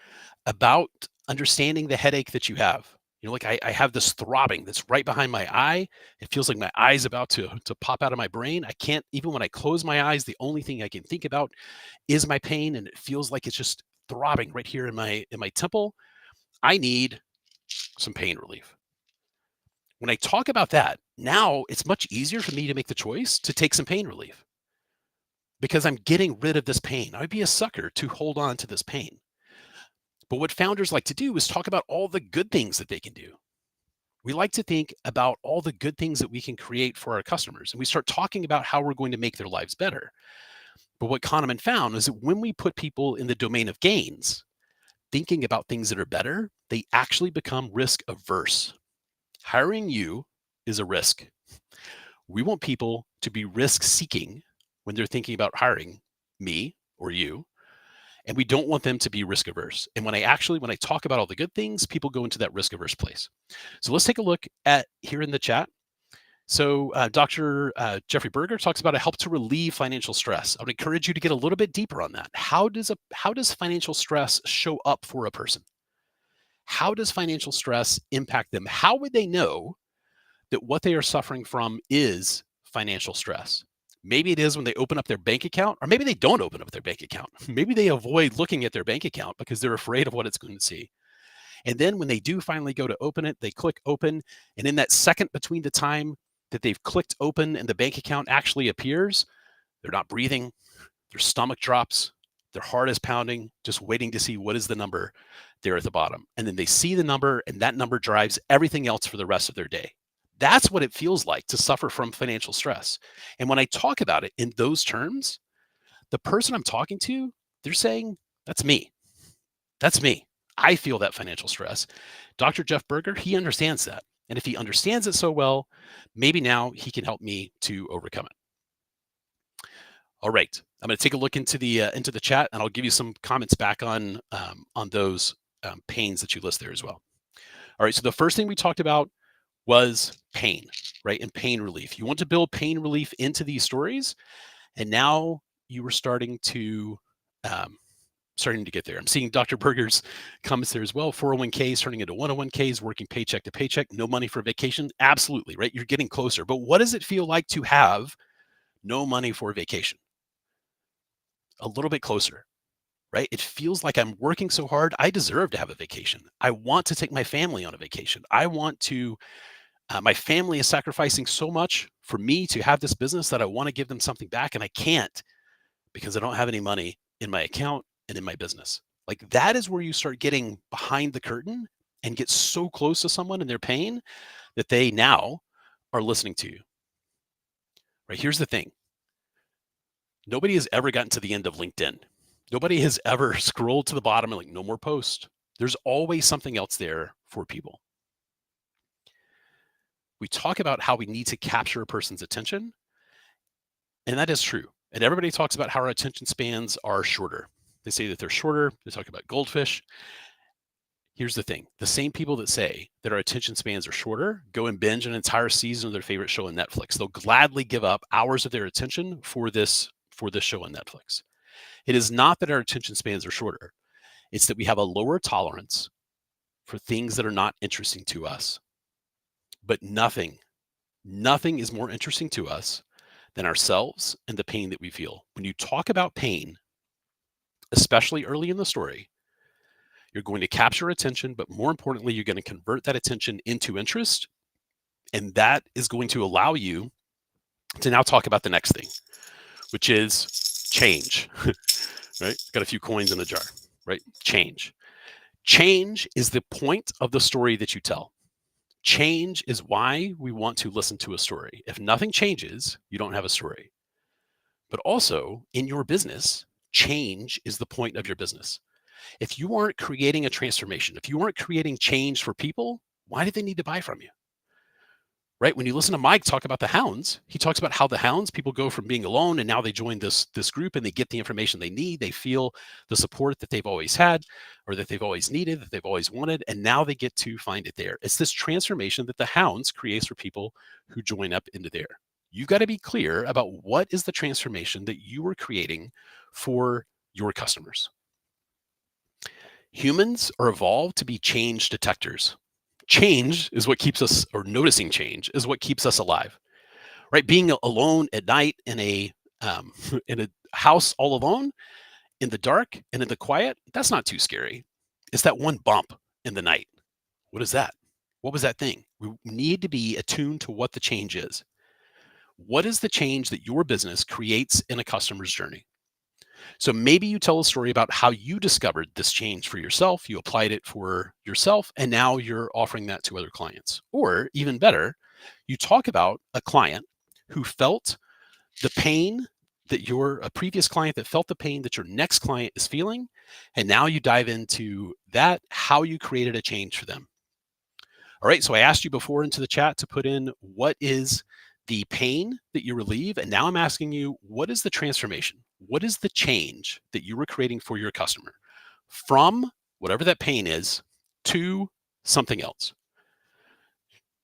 [SPEAKER 5] about understanding the headache that you have, like I have this throbbing that's right behind my eye. It feels like my eye's about to pop out of my brain. I can't, even when I close my eyes, the only thing I can think about is my pain, and it feels like it's just throbbing right here in my temple. I need some pain relief. When I talk about that, now it's much easier for me to make the choice to take some pain relief because I'm getting rid of this pain. I'd be a sucker to hold on to this pain. But what founders like to do is talk about all the good things that they can do. We like to think about all the good things that we can create for our customers, and we start talking about how we're going to make their lives better. But what Kahneman found is that when we put people in the domain of gains, thinking about things that are better, they actually become risk averse. Hiring you is a risk. We want people to be risk seeking when they're thinking about hiring me or you. And we don't want them to be risk averse. And when I talk about all the good things, people go into that risk averse place. So let's take a look at here in the chat. So Dr. Jeffrey Berger talks about a help to relieve financial stress. I would encourage you to get a little bit deeper on that. How does financial stress show up for a person? How does financial stress impact them? How would they know that what they are suffering from is financial stress? Maybe it is when they open up their bank account, or maybe they don't open up their bank account. Maybe they avoid looking at their bank account because they're afraid of what it's going to see. And then when they do finally go to open it, they click open. And in that second between the time that they've clicked open and the bank account actually appears, they're not breathing, their stomach drops, their heart is pounding, just waiting to see what is the number there at the bottom. And then they see the number, and that number drives everything else for the rest of their day. That's what it feels like to suffer from financial stress. And when I talk about it in those terms, the person I'm talking to, they're saying, "That's me. That's me. I feel that financial stress." Dr. Jeff Berger, he understands that. And if he understands it so well, maybe now he can help me to overcome it. All right. I'm going to take a look into the chat, and I'll give you some comments back on those pains that you list there as well. All right. So the first thing we talked about was pain, right? And pain relief. You want to build pain relief into these stories. And now you were starting to get there. I'm seeing Dr. Berger's comments there as well. 401ks turning into 101ks, working paycheck to paycheck, no money for vacation. Absolutely, right? You're getting closer. But what does it feel like to have no money for vacation? A little bit closer, right? It feels like I'm working so hard. I deserve to have a vacation. I want to take my family on a vacation. I want to, my family is sacrificing so much for me to have this business that I want to give them something back. And I can't because I don't have any money in my account and in my business. Like that is where you start getting behind the curtain and get so close to someone and their pain that they now are listening to you. Right? Here's the thing. Nobody has ever gotten to the end of LinkedIn. Nobody has ever scrolled to the bottom and like, no more post. There's always something else there for people. We talk about how we need to capture a person's attention, and that is true. And everybody talks about how our attention spans are shorter. They say that they're shorter. They talk about goldfish. Here's the thing. The same people that say that our attention spans are shorter go and binge an entire season of their favorite show on Netflix. They'll gladly give up hours of their attention for this show on Netflix. It is not that our attention spans are shorter. It's that we have a lower tolerance for things that are not interesting to us. But nothing is more interesting to us than ourselves and the pain that we feel. When you talk about pain, especially early in the story, you're going to capture attention, but more importantly, you're going to convert that attention into interest. And that is going to allow you to now talk about the next thing, which is change, right? Got a few coins in the jar, right? Change. Change is the point of the story that you tell. Change is why we want to listen to a story. If nothing changes, you don't have a story. But also in your business, change is the point of your business. If you aren't creating a transformation, if you aren't creating change for people, why do they need to buy from you? Right? When you listen to Mike talk about the Hounds, he talks about how the Hounds, people go from being alone and now they join this group and they get the information they need. They feel the support that they've always had or that they've always needed, that they've always wanted, and now they get to find it there. It's this transformation that the Hounds creates for people who join up into there. You've got to be clear about what is the transformation that you are creating for your customers. Humans are evolved to be change detectors. Change is what keeps us, or noticing change is what keeps us alive, right? Being alone at night in a house all alone in the dark and in the quiet, that's not too scary. It's that one bump in the night. What is that? What was that thing? We need to be attuned to what the change is. What is the change that your business creates in a customer's journey? So maybe you tell a story about how you discovered this change for yourself, you applied it for yourself, and now you're offering that to other clients. Or even better, you talk about a client who felt the pain that a previous client that felt the pain that your next client is feeling, and now you dive into that, how you created a change for them. All right, so I asked you before into the chat to put in what is the pain that you relieve, and now I'm asking you, what is the transformation? What is the change that you were creating for your customer from whatever that pain is to something else?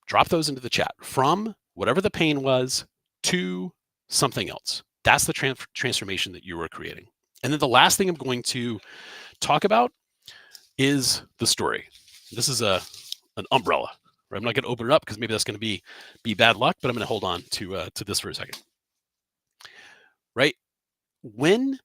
[SPEAKER 5] Drop those into the chat. From whatever the pain was to something else. That's the transformation that you were creating. And then the last thing I'm going to talk about is the story. This is an umbrella. Right? I'm not going to open it up because maybe that's going to be bad luck, but I'm going to hold on to this for a second. Right? When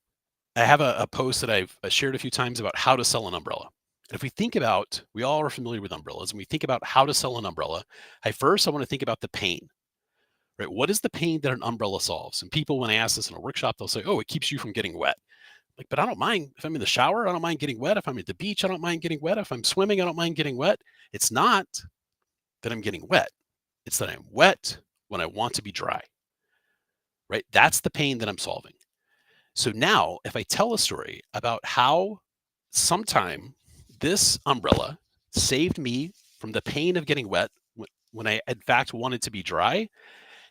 [SPEAKER 5] I have a post that I've shared a few times about how to sell an umbrella. And if we think about, we all are familiar with umbrellas, and we think about how to sell an umbrella, I want to think about the pain. Right? What is the pain that an umbrella solves? And people, when I ask this in a workshop, they'll say, oh, it keeps you from getting wet. Like, but I don't mind if I'm in the shower, I don't mind getting wet. If I'm at the beach, I don't mind getting wet. If I'm swimming, I don't mind getting wet. It's not that I'm getting wet. It's that I'm wet when I want to be dry. Right? That's the pain that I'm solving. So now if I tell a story about how sometime this umbrella saved me from the pain of getting wet when I in fact wanted to be dry,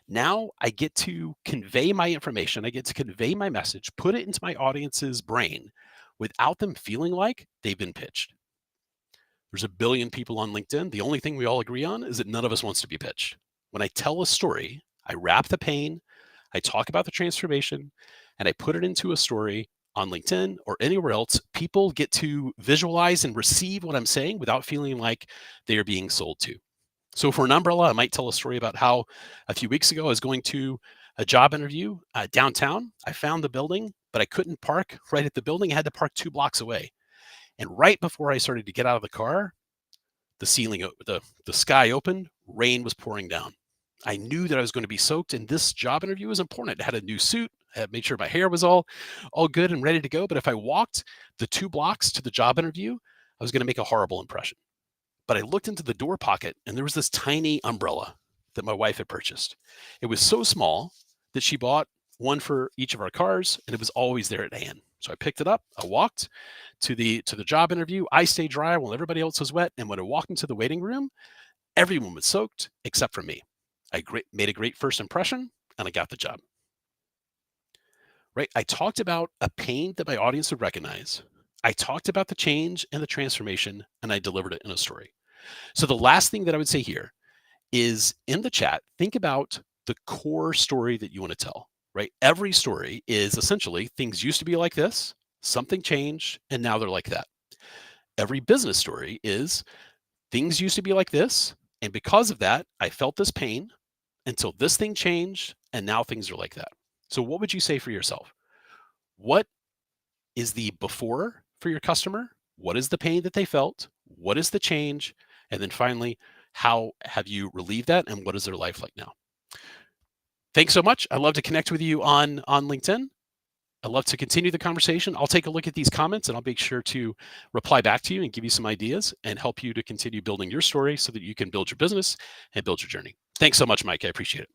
[SPEAKER 5] now I get to convey my information. I get to convey my message, put it into my audience's brain without them feeling like they've been pitched. There's 1 billion people on LinkedIn. The only thing we all agree on is that none of us wants to be pitched. When I tell a story, I wrap the pain, I talk about the transformation, and I put it into a story on LinkedIn or anywhere else, people get to visualize and receive what I'm saying without feeling like they are being sold to. So for an umbrella, I might tell a story about how a few weeks ago I was going to a job interview downtown. I found the building, but I couldn't park right at the building. I had to park 2 blocks away. And right before I started to get out of the car, the sky opened, rain was pouring down. I knew that I was going to be soaked, and this job interview was important. I had a new suit. I had made sure my hair was all good and ready to go. But if I walked the 2 blocks to the job interview, I was going to make a horrible impression. But I looked into the door pocket, and there was this tiny umbrella that my wife had purchased. It was so small that she bought one for each of our cars, and it was always there at hand. So I picked it up. I walked to the job interview. I stayed dry while everybody else was wet. And when I walked into the waiting room, everyone was soaked except for me. I made a great first impression, and I got the job. Right? I talked about a pain that my audience would recognize. I talked about the change and the transformation, and I delivered it in a story. So the last thing that I would say here is, in the chat, think about the core story that you want to tell, right? Every story is essentially things used to be like this, something changed, and now they're like that. Every business story is things used to be like this, and because of that, I felt this pain until this thing changed, and now things are like that. So what would you say for yourself? What is the before for your customer? What is the pain that they felt? What is the change? And then finally, how have you relieved that, and what is their life like now? Thanks so much. I'd love to connect with you on LinkedIn. I'd love to continue the conversation. I'll take a look at these comments, and I'll make sure to reply back to you and give you some ideas and help you to continue building your story so that you can build your business and build your journey. Thanks so much, Mike. I appreciate it.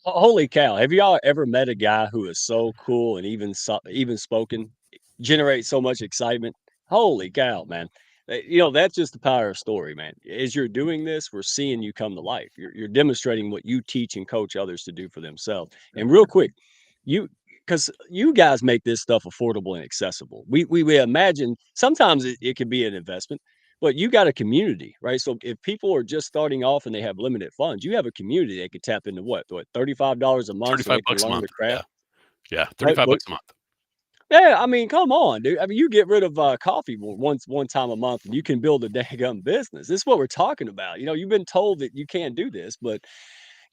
[SPEAKER 2] Holy cow. Have y'all ever met a guy who is so cool and even spoken, generates so much excitement? Holy cow, man. That's just the power of story, man. As you're doing this, we're seeing you come to life. You're demonstrating what you teach and coach others to do for themselves. And real quick, you because you guys make this stuff affordable and accessible. We imagine sometimes it can be an investment, but you got a community, right? So if people are just starting off and they have limited funds, you have a community they could tap into what $35 a month so
[SPEAKER 5] 35
[SPEAKER 2] they can
[SPEAKER 5] bucks a
[SPEAKER 2] learn the
[SPEAKER 5] month.
[SPEAKER 2] craft.
[SPEAKER 5] Yeah.
[SPEAKER 2] Right?
[SPEAKER 5] 35
[SPEAKER 2] But
[SPEAKER 5] bucks a month.
[SPEAKER 2] yeah, I mean, come on, dude. I mean, you get rid of coffee one time a month, and you can build a daggum business. This is what we're talking about. You've been told that you can't do this, but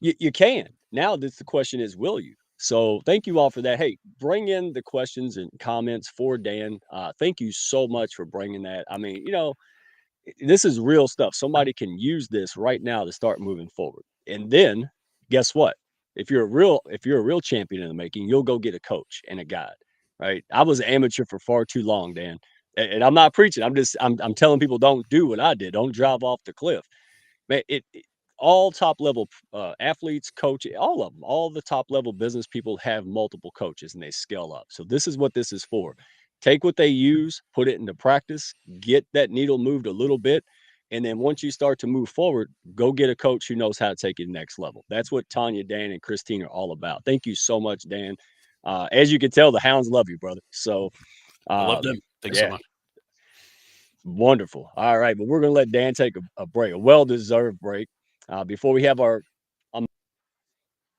[SPEAKER 2] you can. Now, the question is, will you? So, thank you all for that. Hey, bring in the questions and comments for Dan. Thank you so much for bringing that. I mean, this is real stuff. Somebody can use this right now to start moving forward. And then, guess what? If you're a real champion in the making, you'll go get a coach and a guide. Right? I was an amateur for far too long, Dan. And I'm not preaching. I'm telling people don't do what I did. Don't drive off the cliff. Man, all top level athletes, coach, all of them, all the top level business people have multiple coaches and they scale up. So this is what this is for. Take what they use, put it into practice, get that needle moved a little bit. And then once you start to move forward, go get a coach who knows how to take you to the next level. That's what Tonya, Dan, and Christine are all about. Thank you so much, Dan. As you can tell, the Hounds love you, brother. So,
[SPEAKER 5] I love them. Thanks so
[SPEAKER 2] yeah,
[SPEAKER 5] much.
[SPEAKER 2] wonderful. All right, but we're going to let Dan take a break, a well-deserved break. Before we have our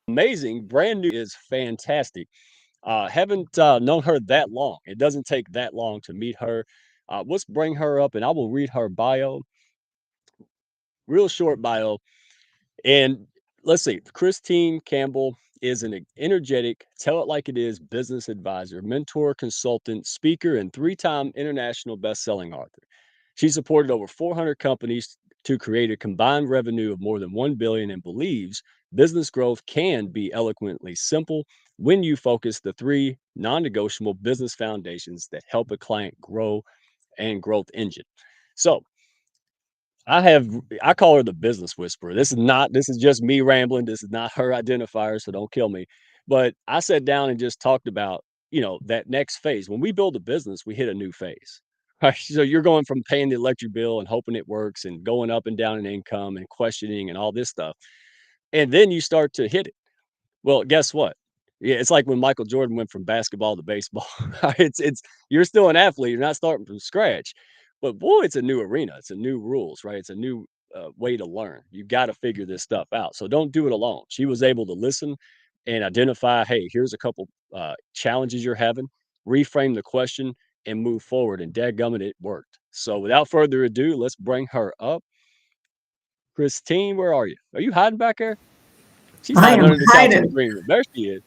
[SPEAKER 2] amazing brand new is fantastic. Haven't known her that long. It doesn't take that long to meet her. Let's bring her up, and I will read her bio, real short bio. And let's see, Christine Campbell is an energetic, tell it like it is business advisor, mentor, consultant, speaker, and 3-time international best-selling author. She supported over 400 companies to create a combined revenue of more than 1 billion and believes business growth can be eloquently simple when you focus the 3 non-negotiable business foundations that help a client grow and growth engine. So, I call her the business whisperer. This is just me rambling. This is not her identifier, so don't kill me. But I sat down and just talked about, that next phase. When we build a business, we hit a new phase. Right. So you're going from paying the electric bill and hoping it works and going up and down in income and questioning and all this stuff. And then you start to hit it. Well, guess what? Yeah, it's like when Michael Jordan went from basketball to baseball. It's you're still an athlete. You're not starting from scratch, but boy, it's a new arena. It's a new rules, right? It's a new way to learn. You got to figure this stuff out. So don't do it alone. She was able to listen, and identify, hey, here's a couple challenges you're having, reframe the question and move forward. And dadgummit, it worked. So without further ado, let's bring her up. Christine, where are you? Are you hiding back there? She's
[SPEAKER 6] I
[SPEAKER 2] hiding
[SPEAKER 6] am
[SPEAKER 2] under the couch in the
[SPEAKER 6] hiding.
[SPEAKER 2] green room. There she is.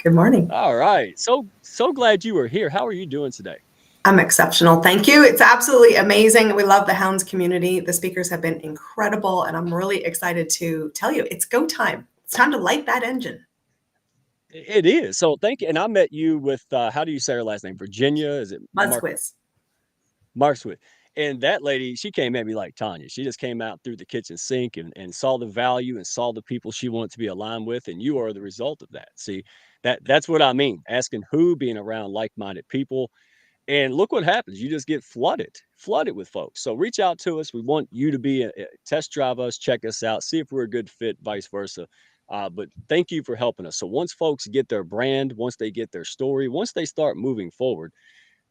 [SPEAKER 6] Good morning.
[SPEAKER 2] All right. So glad you were here. How are you doing today?
[SPEAKER 6] I'm exceptional. Thank you. It's absolutely amazing. We love the Hounds community. The speakers have been incredible, and I'm really excited to tell you it's go time. It's time to light that engine.
[SPEAKER 2] It is. So thank you. And I met you with how do you say her last name? Virginia? Is it
[SPEAKER 6] Buzzquiz.
[SPEAKER 2] Markswood? And that lady, she came at me like Tonya. She just came out through the kitchen sink and saw the value and saw the people she wanted to be aligned with. And you are the result of that. See, that's what I mean. Asking who, being around like-minded people. And look what happens. You just get flooded with folks. So reach out to us. We want you to be test drive us, check us out, see if we're a good fit, vice versa. But thank you for helping us. So once folks get their brand, once they get their story, once they start moving forward,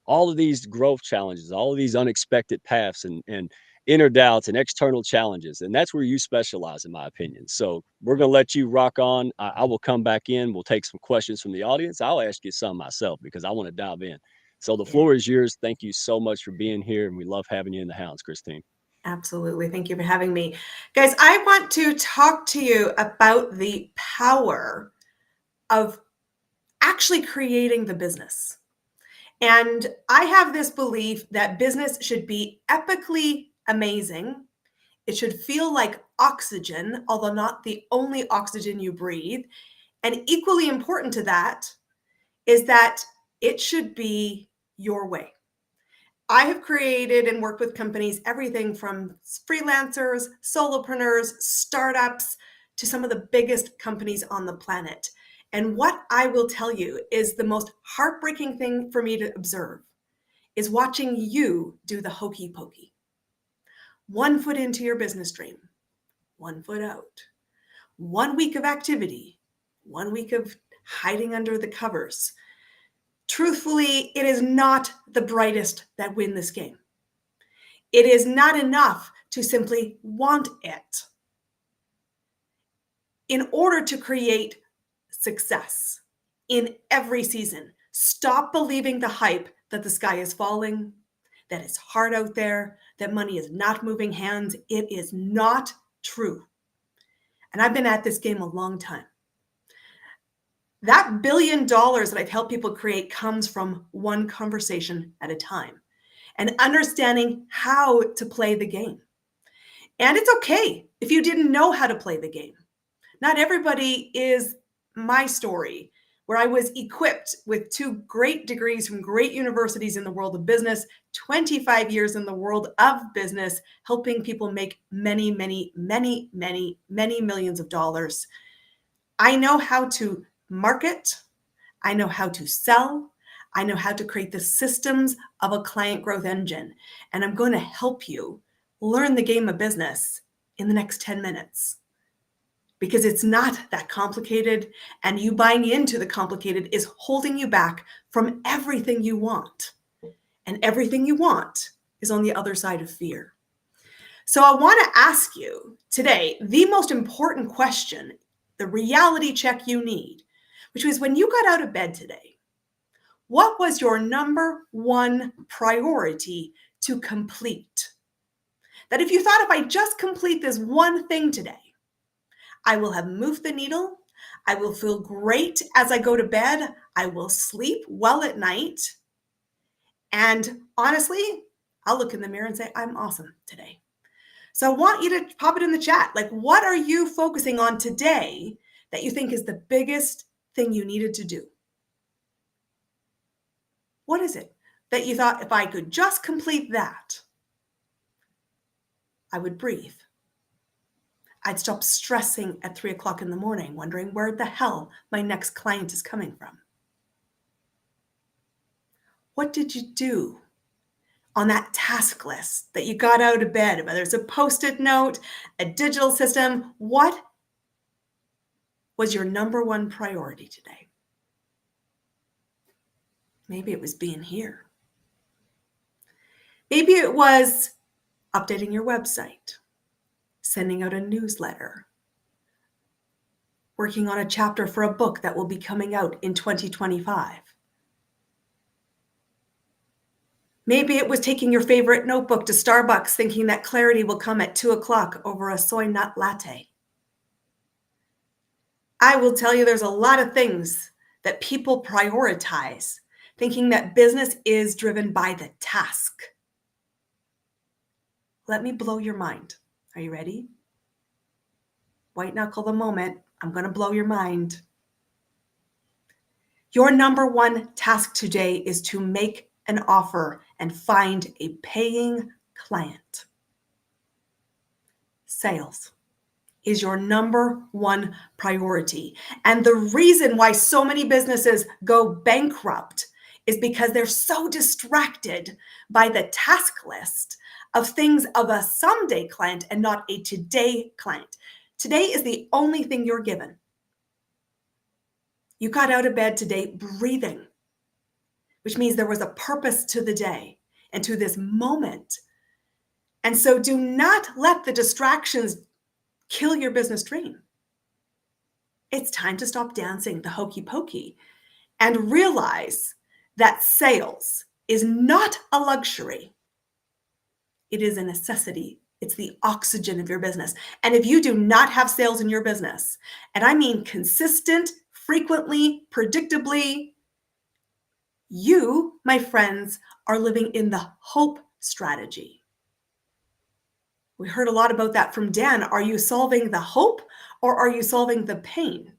[SPEAKER 2] all of these growth challenges, all of these unexpected paths and inner doubts and external challenges. And that's where you specialize, in my opinion. So we're going to let you rock on. I will come back in. We'll take some questions from the audience. I'll ask you some myself because I want to dive in. So the floor is yours. Thank you so much for being here. And we love having you in the Hounds, Christine.
[SPEAKER 6] Absolutely. Thank you for having me. Guys, I want to talk to you about the power of actually creating the business. And I have this belief that business should be epically amazing. It should feel like oxygen, although not the only oxygen you breathe. And equally important to that is that it should be your way. I have created and worked with companies, everything from freelancers, solopreneurs, startups, to some of the biggest companies on the planet. And what I will tell you is the most heartbreaking thing for me to observe is watching you do the hokey pokey. 1 foot into your business dream, 1 foot out. 1 week of activity, 1 week of hiding under the covers. Truthfully, it is not the brightest that win this game. It is not enough to simply want it. In order to create success in every season, stop believing the hype that the sky is falling, that it's hard out there, that money is not moving hands. It is not true. And I've been at this game a long time. That $1 billion that I've helped people create comes from one conversation at a time and understanding how to play the game. And it's okay if you didn't know how to play the game. Not everybody is my story, where I was equipped with 2 great degrees from great universities in the world of business, 25 years in the world of business, helping people make many, many, many, many, many millions of dollars. I know how to market. I know how to sell. I know how to create the systems of a client growth engine. And I'm going to help you learn the game of business in the next 10 minutes. Because it's not that complicated, and you buying into the complicated is holding you back from everything you want. And everything you want is on the other side of fear. So I want to ask you today the most important question, the reality check you need, which was when you got out of bed today, what was your number 1 priority to complete? That if you thought, if I just complete this one thing today, I will have moved the needle. I will feel great as I go to bed. I will sleep well at night. And honestly, I'll look in the mirror and say, I'm awesome today. So I want you to pop it in the chat. Like, what are you focusing on today that you think is the biggest thing you needed to do? What is it that you thought, if I could just complete that, I would breathe? I'd stop stressing at 3 o'clock in the morning, wondering where the hell my next client is coming from. What did you do on that task list that you got out of bed? Whether it's a Post-it note, a digital system, what was your number 1 priority today? Maybe it was being here. Maybe it was updating your website, sending out a newsletter, working on a chapter for a book that will be coming out in 2025. Maybe it was taking your favorite notebook to Starbucks thinking that clarity will come at 2 o'clock over a soy nut latte. I will tell you there's a lot of things that people prioritize, thinking that business is driven by the task. Let me blow your mind. Are you ready? White knuckle the moment. I'm going to blow your mind. Your number one task today is to make an offer and find a paying client. Sales is your number one priority. And the reason why so many businesses go bankrupt is because they're so distracted by the task list of things of a someday client and not a today client. Today is the only thing you're given. You got out of bed today breathing, which means there was a purpose to the day and to this moment. And so do not let the distractions kill your business dream. It's time to stop dancing the hokey pokey and realize that sales is not a luxury. It is a necessity. It's the oxygen of your business. And if you do not have sales in your business, and I mean consistent, frequently, predictably, you, my friends, are living in the hope strategy. We heard a lot about that from Dan. Are you solving the hope or are you solving the pain?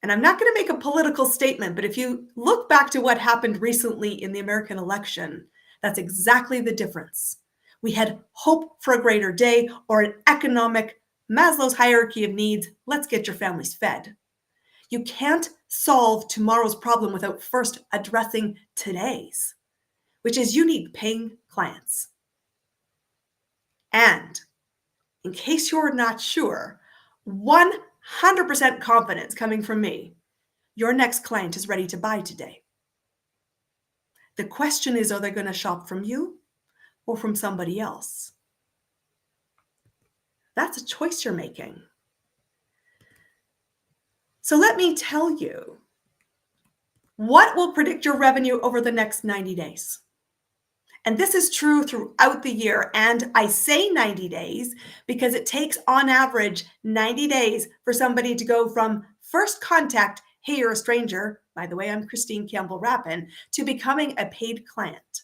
[SPEAKER 6] And I'm not going to make a political statement, but if you look back to what happened recently in the American election, that's exactly the difference. We had hope for a greater day or an economic Maslow's hierarchy of needs. Let's get your families fed. You can't solve tomorrow's problem without first addressing today's, which is you need paying clients. And in case you're not sure, 100% confidence coming from me, your next client is ready to buy today. The question is, are they going to shop from you or from somebody else? That's a choice you're making. So let me tell you, what will predict your revenue over the next 90 days? And this is true throughout the year. And I say 90 days because it takes on average 90 days for somebody to go from first contact, hey, you're a stranger, by the way, I'm Christine Campbell-Rappin, to becoming a paid client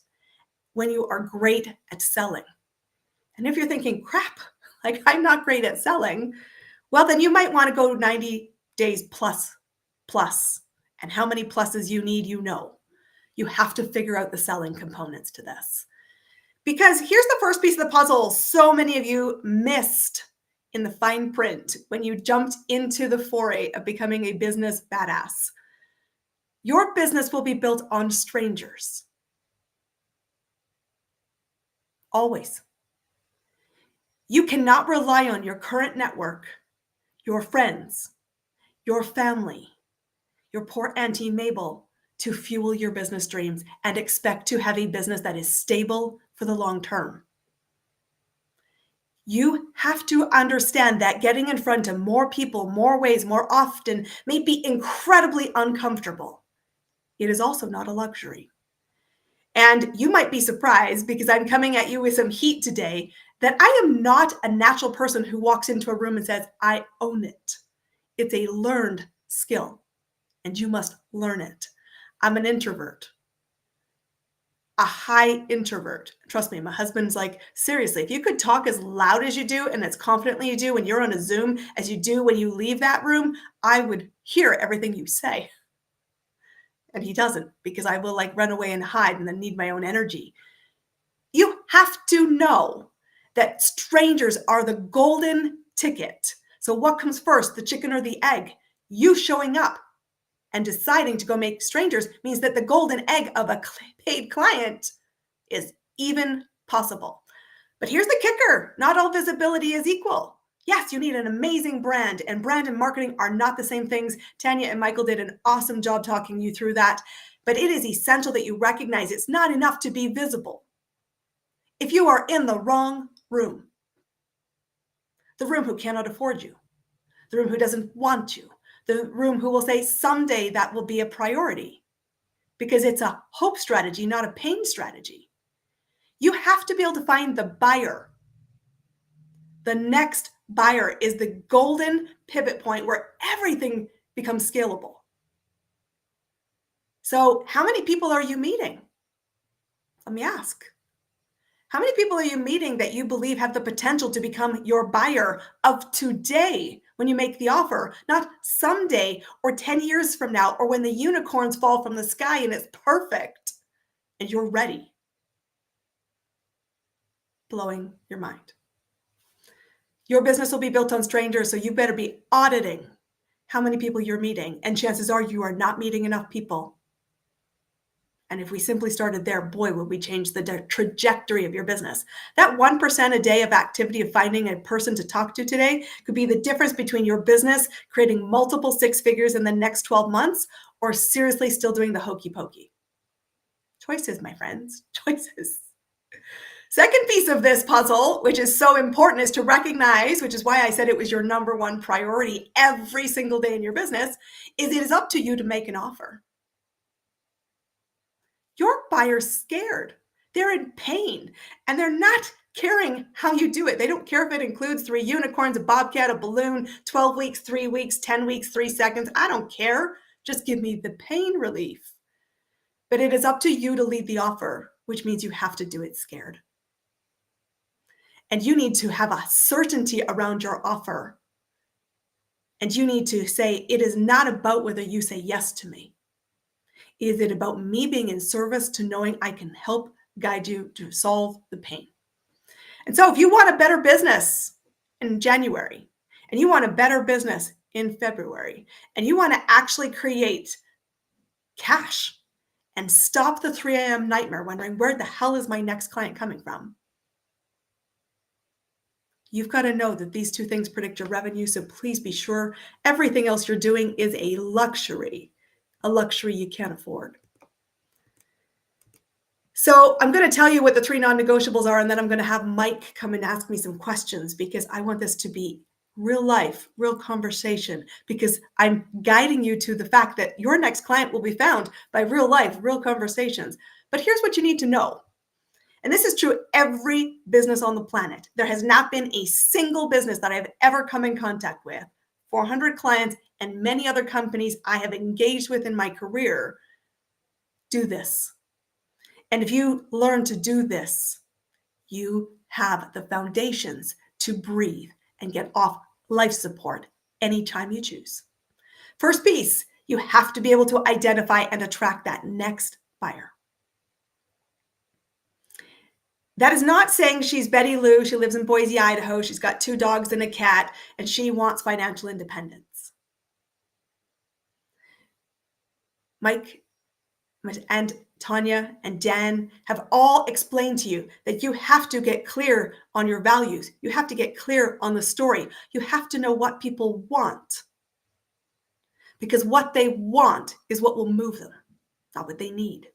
[SPEAKER 6] when you are great at selling. And if you're thinking, crap, like I'm not great at selling, well, then you might want to go 90 days plus. And how many pluses you need, you know. You have to figure out the selling components to this. Because here's the first piece of the puzzle so many of you missed in the fine print when you jumped into the foray of becoming a business badass. Your business will be built on strangers. Always. You cannot rely on your current network, your friends, your family, your poor Auntie Mabel, to fuel your business dreams and expect to have a business that is stable for the long term. You have to understand that getting in front of more people, more ways, more often may be incredibly uncomfortable. It is also not a luxury. And you might be surprised because I'm coming at you with some heat today that I am not a natural person who walks into a room and says, I own it. It's a learned skill and you must learn it. I'm an introvert, a high introvert. Trust me, my husband's like, seriously, if you could talk as loud as you do and as confidently you do when you're on a Zoom as you do when you leave that room, I would hear everything you say. And he doesn't, because I will like run away and hide and then need my own energy. You have to know that strangers are the golden ticket. So what comes first, the chicken or the egg? You showing up and deciding to go make strangers means that the golden egg of a paid client is even possible. But here's the kicker. Not all visibility is equal. Yes, you need an amazing brand, and brand and marketing are not the same things. Tonya and Michael did an awesome job talking you through that, but it is essential that you recognize it's not enough to be visible. If you are in the wrong room, the room who cannot afford you, the room who doesn't want you, the room who will say someday that will be a priority, because it's a hope strategy, not a pain strategy. You have to be able to find the buyer. The next buyer is the golden pivot point where everything becomes scalable. So how many people are you meeting? Let me ask. How many people are you meeting that you believe have the potential to become your buyer of today when you make the offer, not someday or 10 years from now, or when the unicorns fall from the sky and it's perfect and you're ready? Blowing your mind. Your business will be built on strangers, so you better be auditing how many people you're meeting. And chances are you are not meeting enough people. And if we simply started there, boy, would we change the trajectory of your business. That 1% a day of activity of finding a person to talk to today could be the difference between your business creating multiple six figures in the next 12 months or seriously still doing the hokey pokey. Choices, my friends, choices. Second piece of this puzzle, which is so important, is to recognize, which is why I said it was your number one priority every single day in your business, is it is up to you to make an offer. Your buyer's scared. They're in pain, and they're not caring how you do it. They don't care if it includes 3 unicorns, a bobcat, a balloon, 12 weeks, 3 weeks, 10 weeks, 3 seconds. I don't care. Just give me the pain relief. But it is up to you to lead the offer, which means you have to do it scared. And you need to have a certainty around your offer. And you need to say, it is not about whether you say yes to me. Is it about me being in service to knowing I can help guide you to solve the pain? And so if you want a better business in January, and you want a better business in February, and you want to actually create cash and stop the 3 a.m. nightmare wondering, where the hell is my next client coming from? You've got to know that these 2 things predict your revenue. So please be sure everything else you're doing is a luxury you can't afford. So I'm going to tell you what the 3 non-negotiables are, and then I'm going to have Mike come and ask me some questions, because I want this to be real life, real conversation, because I'm guiding you to the fact that your next client will be found by real life, real conversations. But here's what you need to know. And this is true every business on the planet. There has not been a single business that I've ever come in contact with, 400 clients and many other companies I have engaged with in my career, do this. And if you learn to do this, you have the foundations to breathe and get off life support anytime you choose. First piece, you have to be able to identify and attract that next buyer. That is not saying she's Betty Lou, she lives in Boise, Idaho, she's got 2 dogs and a cat, and she wants financial independence. Mike and Tonya and Dan have all explained to you that you have to get clear on your values. You have to get clear on the story. You have to know what people want, because what they want is what will move them, not what they need.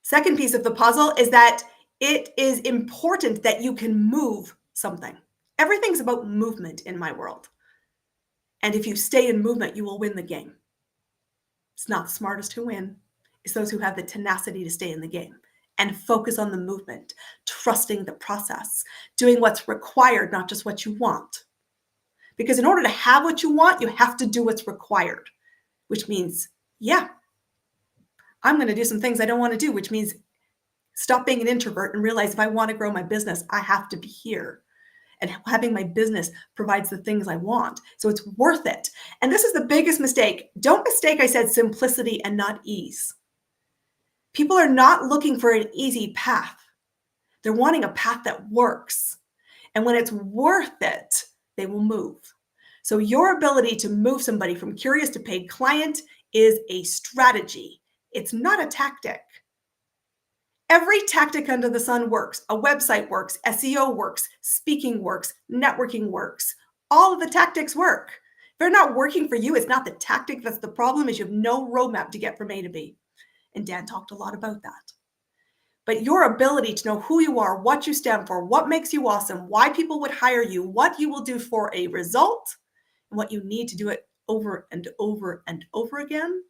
[SPEAKER 6] Second piece of the puzzle is that it is important that you can move something. Everything's about movement in my world. And if you stay in movement, you will win the game. It's not the smartest who win. It's those who have the tenacity to stay in the game and focus on the movement, trusting the process, doing what's required, not just what you want. Because in order to have what you want, you have to do what's required, which means, yeah, I'm going to do some things I don't want to do, which means stop being an introvert and realize if I want to grow my business, I have to be here. And having my business provides the things I want. So it's worth it. And this is the biggest mistake. Don't mistake, I said, simplicity and not ease. People are not looking for an easy path. They're wanting a path that works. And when it's worth it, they will move. So your ability to move somebody from curious to paid client is a strategy. It's not a tactic. Every tactic under the sun works. A website works, SEO works, speaking works, networking works. All of the tactics work. If they're not working for you, it's not the tactic that's the problem, is you have no roadmap to get from A to B. And Dan talked a lot about that. But your ability to know who you are, what you stand for, what makes you awesome, why people would hire you, what you will do for a result, and what you need to do it over and over and over again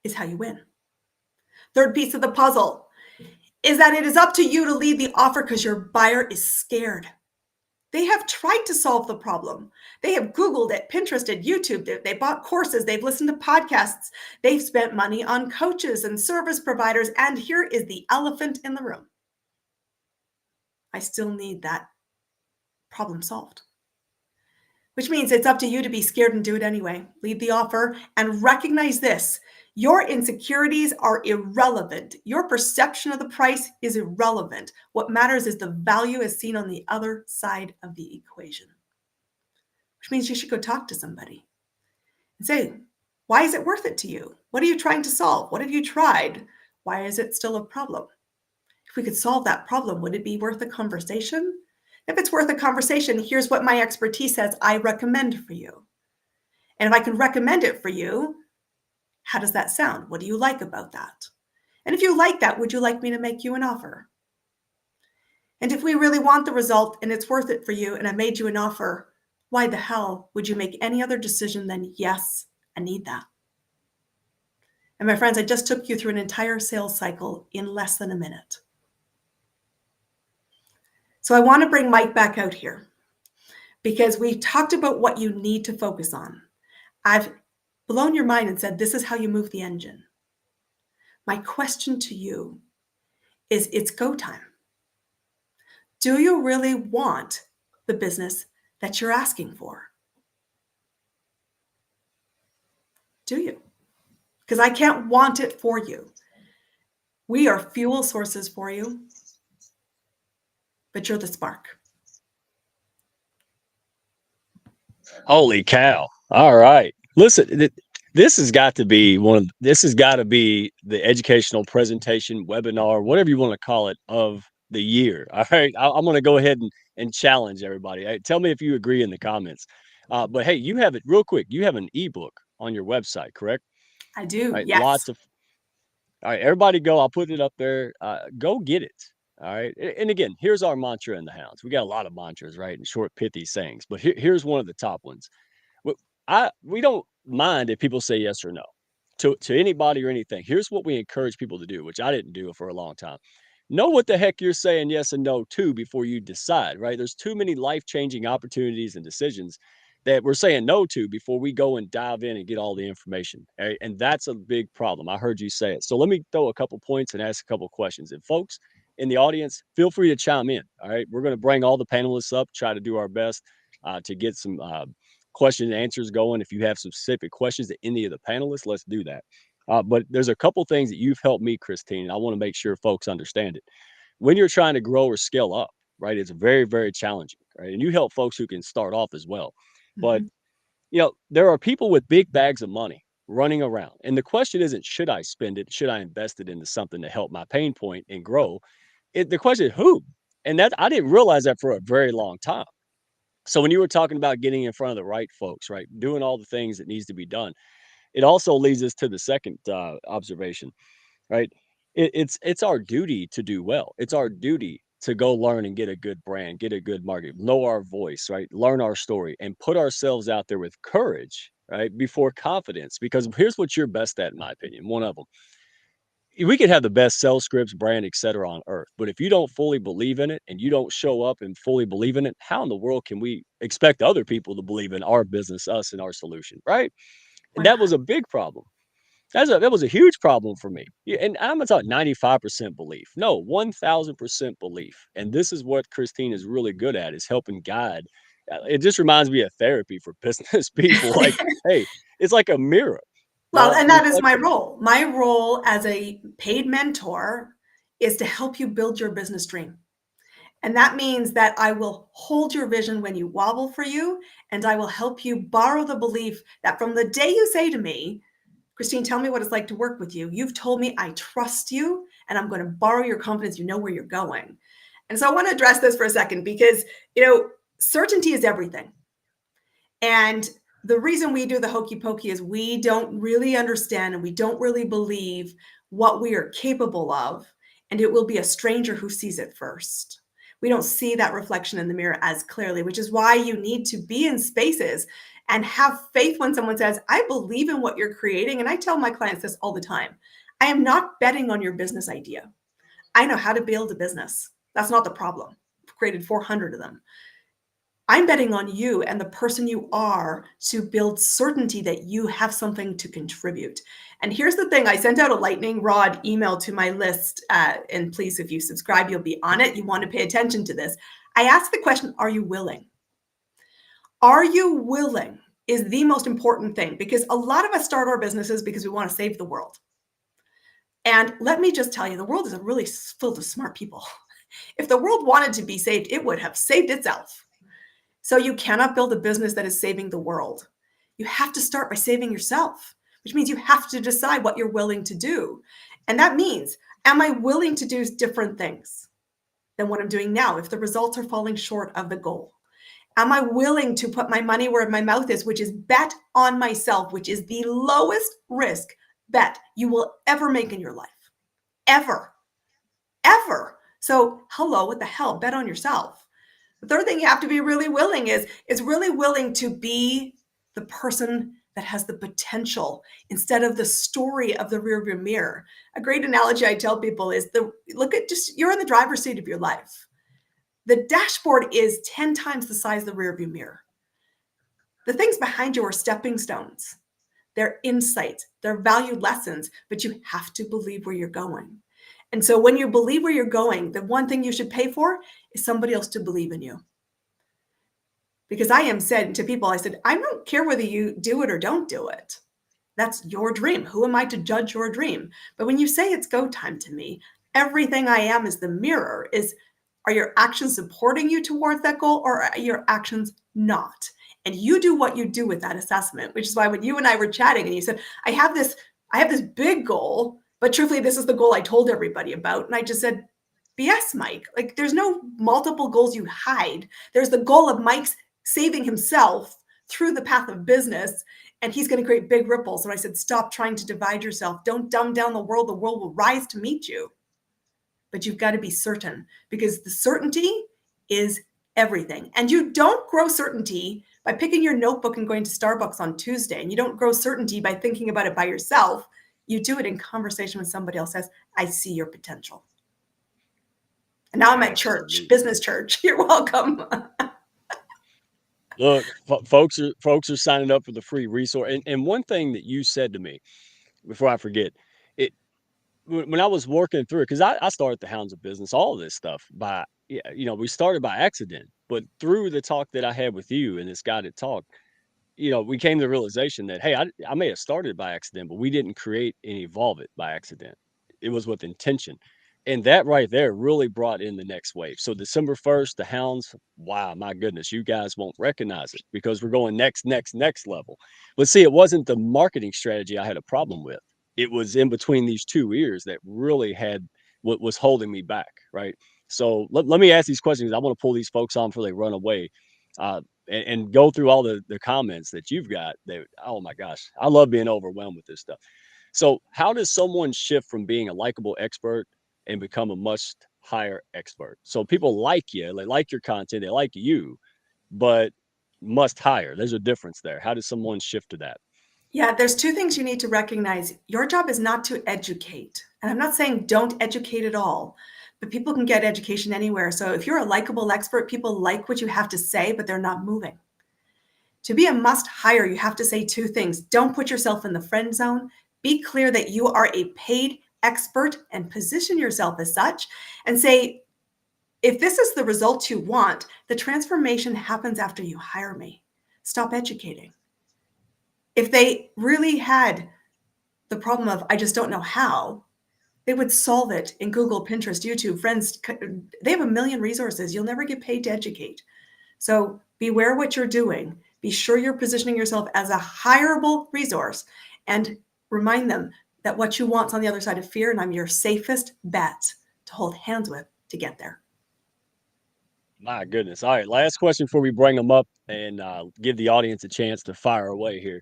[SPEAKER 6] is how you win. Third piece of the puzzle is that it is up to you to lead the offer because your buyer is scared. They have tried to solve the problem. They have Googled it, Pinterested, YouTube. They bought courses. They've listened to podcasts. They've spent money on coaches and service providers. And here is the elephant in the room. I still need that problem solved. Which means it's up to you to be scared and do it anyway. Lead the offer and recognize this. Your insecurities are irrelevant. Your perception of the price is irrelevant. What matters is the value is seen on the other side of the equation. Which means you should go talk to somebody and say, why is it worth it to you? What are you trying to solve? What have you tried? Why is it still a problem? If we could solve that problem, would it be worth a conversation? If it's worth a conversation, here's what my expertise says I recommend for you. And if I can recommend it for you, how does that sound? What do you like about that? And if you like that, would you like me to make you an offer? And if we really want the result and it's worth it for you and I made you an offer, why the hell would you make any other decision than, yes, I need that? And my friends, I just took you through an entire sales cycle in less than a minute. So I want to bring Mike back out here because we talked about what you need to focus on. I've blown your mind and said, this is how you move the engine. My question to you is, it's go time. Do you really want the business that you're asking for? Do you? Because I can't want it for you. We are fuel sources for you, but you're the spark.
[SPEAKER 2] Holy cow. All right. Listen, this has got to be the educational presentation, webinar, whatever you want to call it, of the year. All right. I'm going to go ahead and challenge everybody. Tell me if you agree in the comments. But hey, you have it real quick. You have an ebook on your website, correct?
[SPEAKER 6] I do.
[SPEAKER 2] Right.
[SPEAKER 6] Yes.
[SPEAKER 2] All right. Everybody go. I'll put it up there. Go get it. All right. And again, here's our mantra in the Hounds. We got a lot of mantras, right? And short, pithy sayings. But here's one of the top ones. We don't mind if people say yes or no to anybody or anything. Here's what we encourage people to do, which I didn't do for a long time. Know what the heck you're saying yes and no to before you decide, right? There's too many life-changing opportunities and decisions that we're saying no to before we go and dive in and get all the information. Right? And that's a big problem. I heard you say it. So let me throw a couple points and ask a couple questions. And folks in the audience, feel free to chime in. All right. We're going to bring all the panelists up, try to do our best to get some question and answers going. If you have specific questions to any of the panelists, let's do that. But there's a couple things that you've helped me, Christine, and I want to make sure folks understand it. When you're trying to grow or scale up, right, it's very, very challenging, right? And you help folks who can start off as well. But, there are people with big bags of money running around. And the question isn't, should I spend it? Should I invest it into something to help my pain point and grow? The question is who? And that I didn't realize that for a very long time. So when you were talking about getting in front of the right folks, right, doing all the things that needs to be done, it also leads us to the second observation, right? It's our duty to do well. It's our duty to go learn and get a good brand, get a good market, know our voice, right? Learn our story and put ourselves out there with courage, right? Before confidence, because here's what you're best at, in my opinion, one of them. We could have the best sales scripts, brand, et cetera, on earth. But if you don't fully believe in it and you don't show up and fully believe in it, how in the world can we expect other people to believe in our business, us, and our solution, right? And that was a big problem. That was a huge problem for me. Yeah, and I'm not talking 95% belief. No, 1000% belief. And this is what Christine is really good at, is helping guide. It just reminds me of therapy for business people. Like, hey, it's like a mirror.
[SPEAKER 6] Well, and that is my role. My role as a paid mentor is to help you build your business dream. And that means that I will hold your vision when you wobble for you, and I will help you borrow the belief that from the day you say to me, Christine, tell me what it's like to work with you. You've told me I trust you, and I'm going to borrow your confidence. You know where you're going. And so I want to address this for a second because, certainty is everything. And the reason we do the hokey pokey is we don't really understand and we don't really believe what we are capable of, and it will be a stranger who sees it first. We don't see that reflection in the mirror as clearly, which is why you need to be in spaces and have faith when someone says, I believe in what you're creating. And I tell my clients this all the time. I am not betting on your business idea. I know how to build a business. That's not the problem. I've created 400 of them. I'm betting on you and the person you are to build certainty that you have something to contribute. And here's the thing. I sent out a lightning rod email to my list. And please, if you subscribe, you'll be on it. You want to pay attention to this. I asked the question, are you willing? Are you willing is the most important thing, because a lot of us start our businesses because we want to save the world. And let me just tell you, the world is really filled with smart people. If the world wanted to be saved, it would have saved itself. So you cannot build a business that is saving the world. You have to start by saving yourself, which means you have to decide what you're willing to do. And that means, am I willing to do different things than what I'm doing now if the results are falling short of the goal? Am I willing to put my money where my mouth is, which is bet on myself, which is the lowest risk bet you will ever make in your life? Ever. So hello, what the hell? Bet on yourself. The third thing you have to be really willing is really willing to be the person that has the potential instead of the story of the rearview mirror. A great analogy I tell people is you're in the driver's seat of your life. The dashboard is 10 times the size of the rearview mirror. The things behind you are stepping stones. They're insights, they're valued lessons, but you have to believe where you're going. And so when you believe where you're going, the one thing you should pay for is somebody else to believe in you. Because I am said to people, I said, I don't care whether you do it or don't do it. That's your dream. Who am I to judge your dream? But when you say it's go time to me, everything I am is the mirror. Are your actions supporting you towards that goal, or are your actions not? And you do what you do with that assessment, which is why when you and I were chatting and you said, I have this big goal, but truthfully, this is the goal I told everybody about. And I just said, BS, Mike. Like, there's no multiple goals you hide. There's the goal of Mike's saving himself through the path of business, and he's going to create big ripples. And I said, stop trying to divide yourself. Don't dumb down the world. The world will rise to meet you. But you've got to be certain, because the certainty is everything. And you don't grow certainty by picking your notebook and going to Starbucks on Tuesday. And you don't grow certainty by thinking about it by yourself. You do it in conversation with somebody else says, I see your potential. And now I'm at church, business church. You're welcome.
[SPEAKER 2] Look, folks are signing up for the free resource. And one thing that you said to me before I forget, when I was working through it, because I started the Hounds of Business, all of this stuff we started by accident, but through the talk that I had with you and this guided talk, we came to the realization that, hey, I may have started by accident, but we didn't create and evolve it by accident. It was with intention. And that right there really brought in the next wave. So December 1st, the Hounds, wow, my goodness, you guys won't recognize it because we're going next level. But see, it wasn't the marketing strategy I had a problem with. It was in between these two ears that really had what was holding me back, right? So let me ask these questions. I want to pull these folks on before they run away. And go through all the comments that you've got. Oh my gosh, I love being overwhelmed with this stuff. So how does someone shift from being a likable expert and become a much higher expert? So people like you, they like your content, they like you, but must hire. There's a difference there. How does someone shift to that?
[SPEAKER 6] Yeah, there's two things you need to recognize. Your job is not to educate. And I'm not saying don't educate at all, but people can get education anywhere. So if you're a likable expert, people like what you have to say, but they're not moving. To be a must hire, you have to say two things. Don't put yourself in the friend zone. Be clear that you are a paid expert and position yourself as such, and say, if this is the result you want, the transformation happens after you hire me. Stop educating. If they really had the problem of, I just don't know how, they would solve it in Google, Pinterest, YouTube, friends. They have a million resources. You'll never get paid to educate. So beware what you're doing. Be sure you're positioning yourself as a hireable resource, and remind them that what you want is on the other side of fear, and I'm your safest bet to hold hands with to get there.
[SPEAKER 2] My goodness. All right, last question before we bring them up and give the audience a chance to fire away here.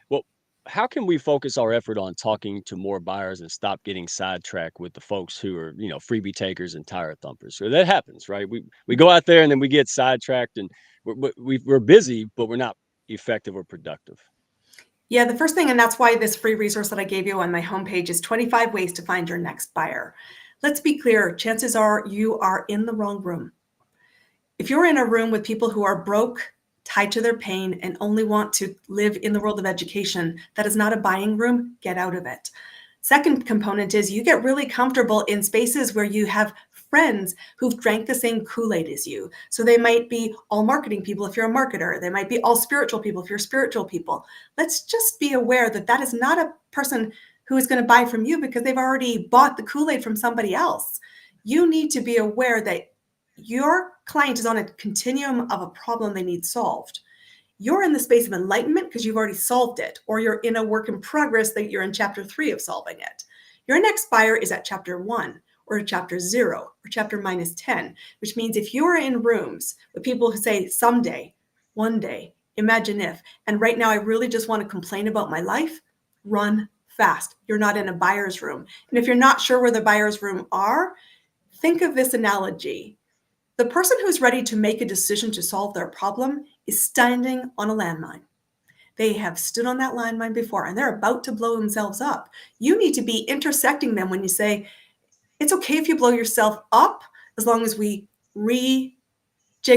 [SPEAKER 2] Well, how can we focus our effort on talking to more buyers and stop getting sidetracked with the folks who are, freebie takers and tire thumpers? So that happens, right? We go out there and then we get sidetracked, and we're busy, but we're not effective or productive.
[SPEAKER 6] Yeah, the first thing, and that's why this free resource that I gave you on my homepage is 25 ways to find your next buyer. Let's be clear, chances are you are in the wrong room. If you're in a room with people who are broke, tied to their pain, and only want to live in the world of education, that is not a buying room. Get out of it. Second component is you get really comfortable in spaces where you have friends who've drank the same Kool-Aid as you. So they might be all marketing people if you're a marketer. They might be all spiritual people if you're spiritual people. Let's just be aware that that is not a person who is going to buy from you because they've already bought the Kool-Aid from somebody else. You need to be aware that your client is on a continuum of a problem they need solved. You're in the space of enlightenment because you've already solved it, or you're in a work in progress that you're in chapter 3 of solving it. Your next buyer is at chapter 1 or chapter 0 or chapter -10, which means if you're in rooms with people who say someday, one day, imagine if, and right now I really just want to complain about my life, run fast. You're not in a buyer's room. And if you're not sure where the buyer's room are, think of this analogy. The person who's ready to make a decision to solve their problem is standing on a landmine. They have stood on that landmine before and they're about to blow themselves up. You need to be intersecting them when you say, it's okay if you blow yourself up as long as we rejig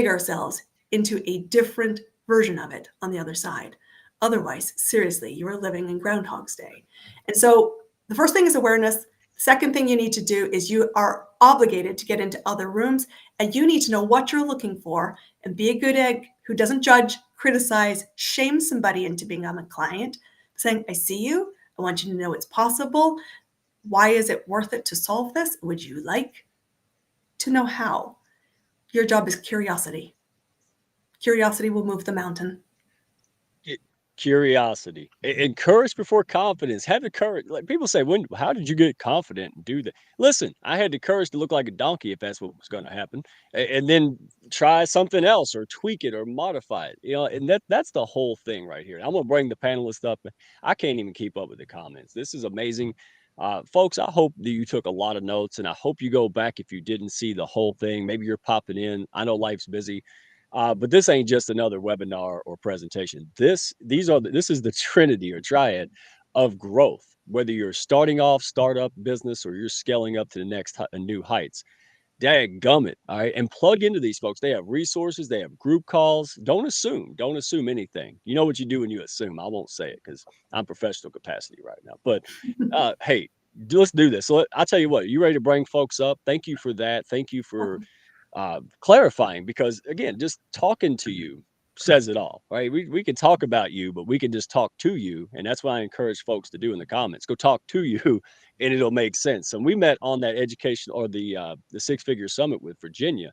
[SPEAKER 6] ourselves into a different version of it on the other side. Otherwise, seriously, you are living in Groundhog's Day. And so the first thing is awareness. Second thing you need to do is you are obligated to get into other rooms, and you need to know what you're looking for and be a good egg who doesn't judge, criticize, shame somebody into being a client, saying, I see you. I want you to know it's possible. Why is it worth it to solve this? Would you like to know how? Your job is curiosity. Curiosity will move the mountain.
[SPEAKER 2] Curiosity. Encourage before confidence. Have the courage. Like people say, how did you get confident and do that? Listen, I had the courage to look like a donkey if that's what was going to happen, and then try something else or tweak it or modify it. And that's the whole thing right here. I'm gonna bring the panelists up. I can't even keep up with the comments. This is amazing. Folks, I hope that you took a lot of notes, and I hope you go back if you didn't see the whole thing. Maybe you're popping in. I know life's busy. But this ain't just another webinar or presentation. This is the Trinity or triad of growth. Whether you're starting off startup business or you're scaling up to the next new heights, dadgummit, all right. And plug into these folks. They have resources. They have group calls. Don't assume anything. You know what you do when you assume. I won't say it because I'm professional capacity right now. But hey, let's do this. So I'll tell you what. You ready to bring folks up? Thank you for that. Thank you for clarifying, because again, just talking to you says it all, right? We can talk about you, but we can just talk to you. And that's what I encourage folks to do in the comments. Go talk to you and it'll make sense. And we met on that education or the six-figure summit with Virginia.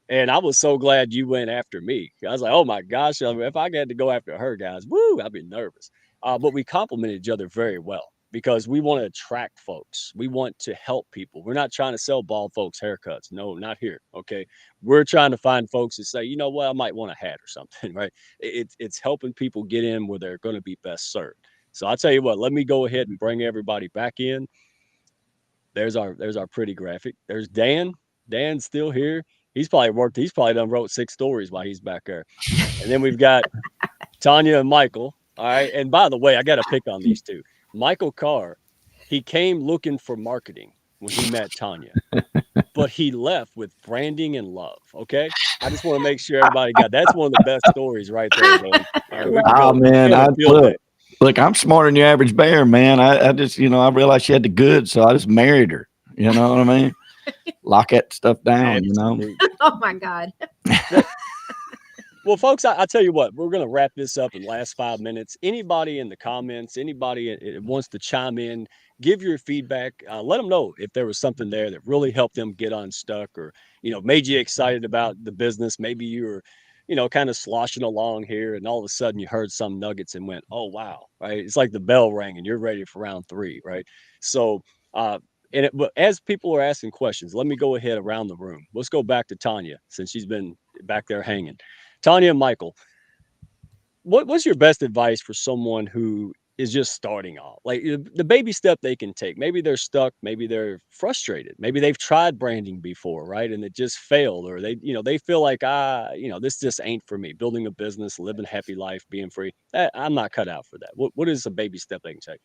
[SPEAKER 2] And I was so glad you went after me. I was like, oh my gosh, if I had to go after her, guys, woo, I'd be nervous. But we complemented each other very well, because we want to attract folks. We want to help people. We're not trying to sell bald folks haircuts. No, not here. Okay. We're trying to find folks that say, you know what, I might want a hat or something, right? It's helping people get in where they're going to be best served. So I'll tell you what, let me go ahead and bring everybody back in. There's our pretty graphic. There's Dan. Dan's still here. He's probably done wrote 6 stories while he's back there. And then we've got Tonya and Michael. All right. And by the way, I got to pick on these two. Michael Carr, he came looking for marketing when he met Tonya, but he left with branding and love. Okay. I just want to make sure everybody that's one of the best stories right there, man. Right,
[SPEAKER 4] man, look, I'm smarter than your average bear, man. I just, I realized she had the goods, so I just married her. You know what I mean? Lock that stuff down,
[SPEAKER 3] Oh my God.
[SPEAKER 2] Well, folks, I tell you what, we're going to wrap this up in the last 5 minutes. Anybody in the comments, anybody wants to chime in, give your feedback. Let them know if there was something there that really helped them get unstuck, or, made you excited about the business. Maybe you were, kind of sloshing along here, and all of a sudden you heard some nuggets and went, oh, wow, right? It's like the bell rang and you're ready for round 3, right? So, but as people are asking questions, let me go ahead around the room. Let's go back to Tonya, since she's been back there hanging. Tonya and Michael, what's your best advice for someone who is just starting off. Like the baby step they can take. Maybe they're stuck, maybe they're frustrated. Maybe they've tried branding before, right? And it just failed, or they feel like, this just ain't for me. Building a business, living a happy life, being free. I'm not cut out for that. What is a baby step they can take?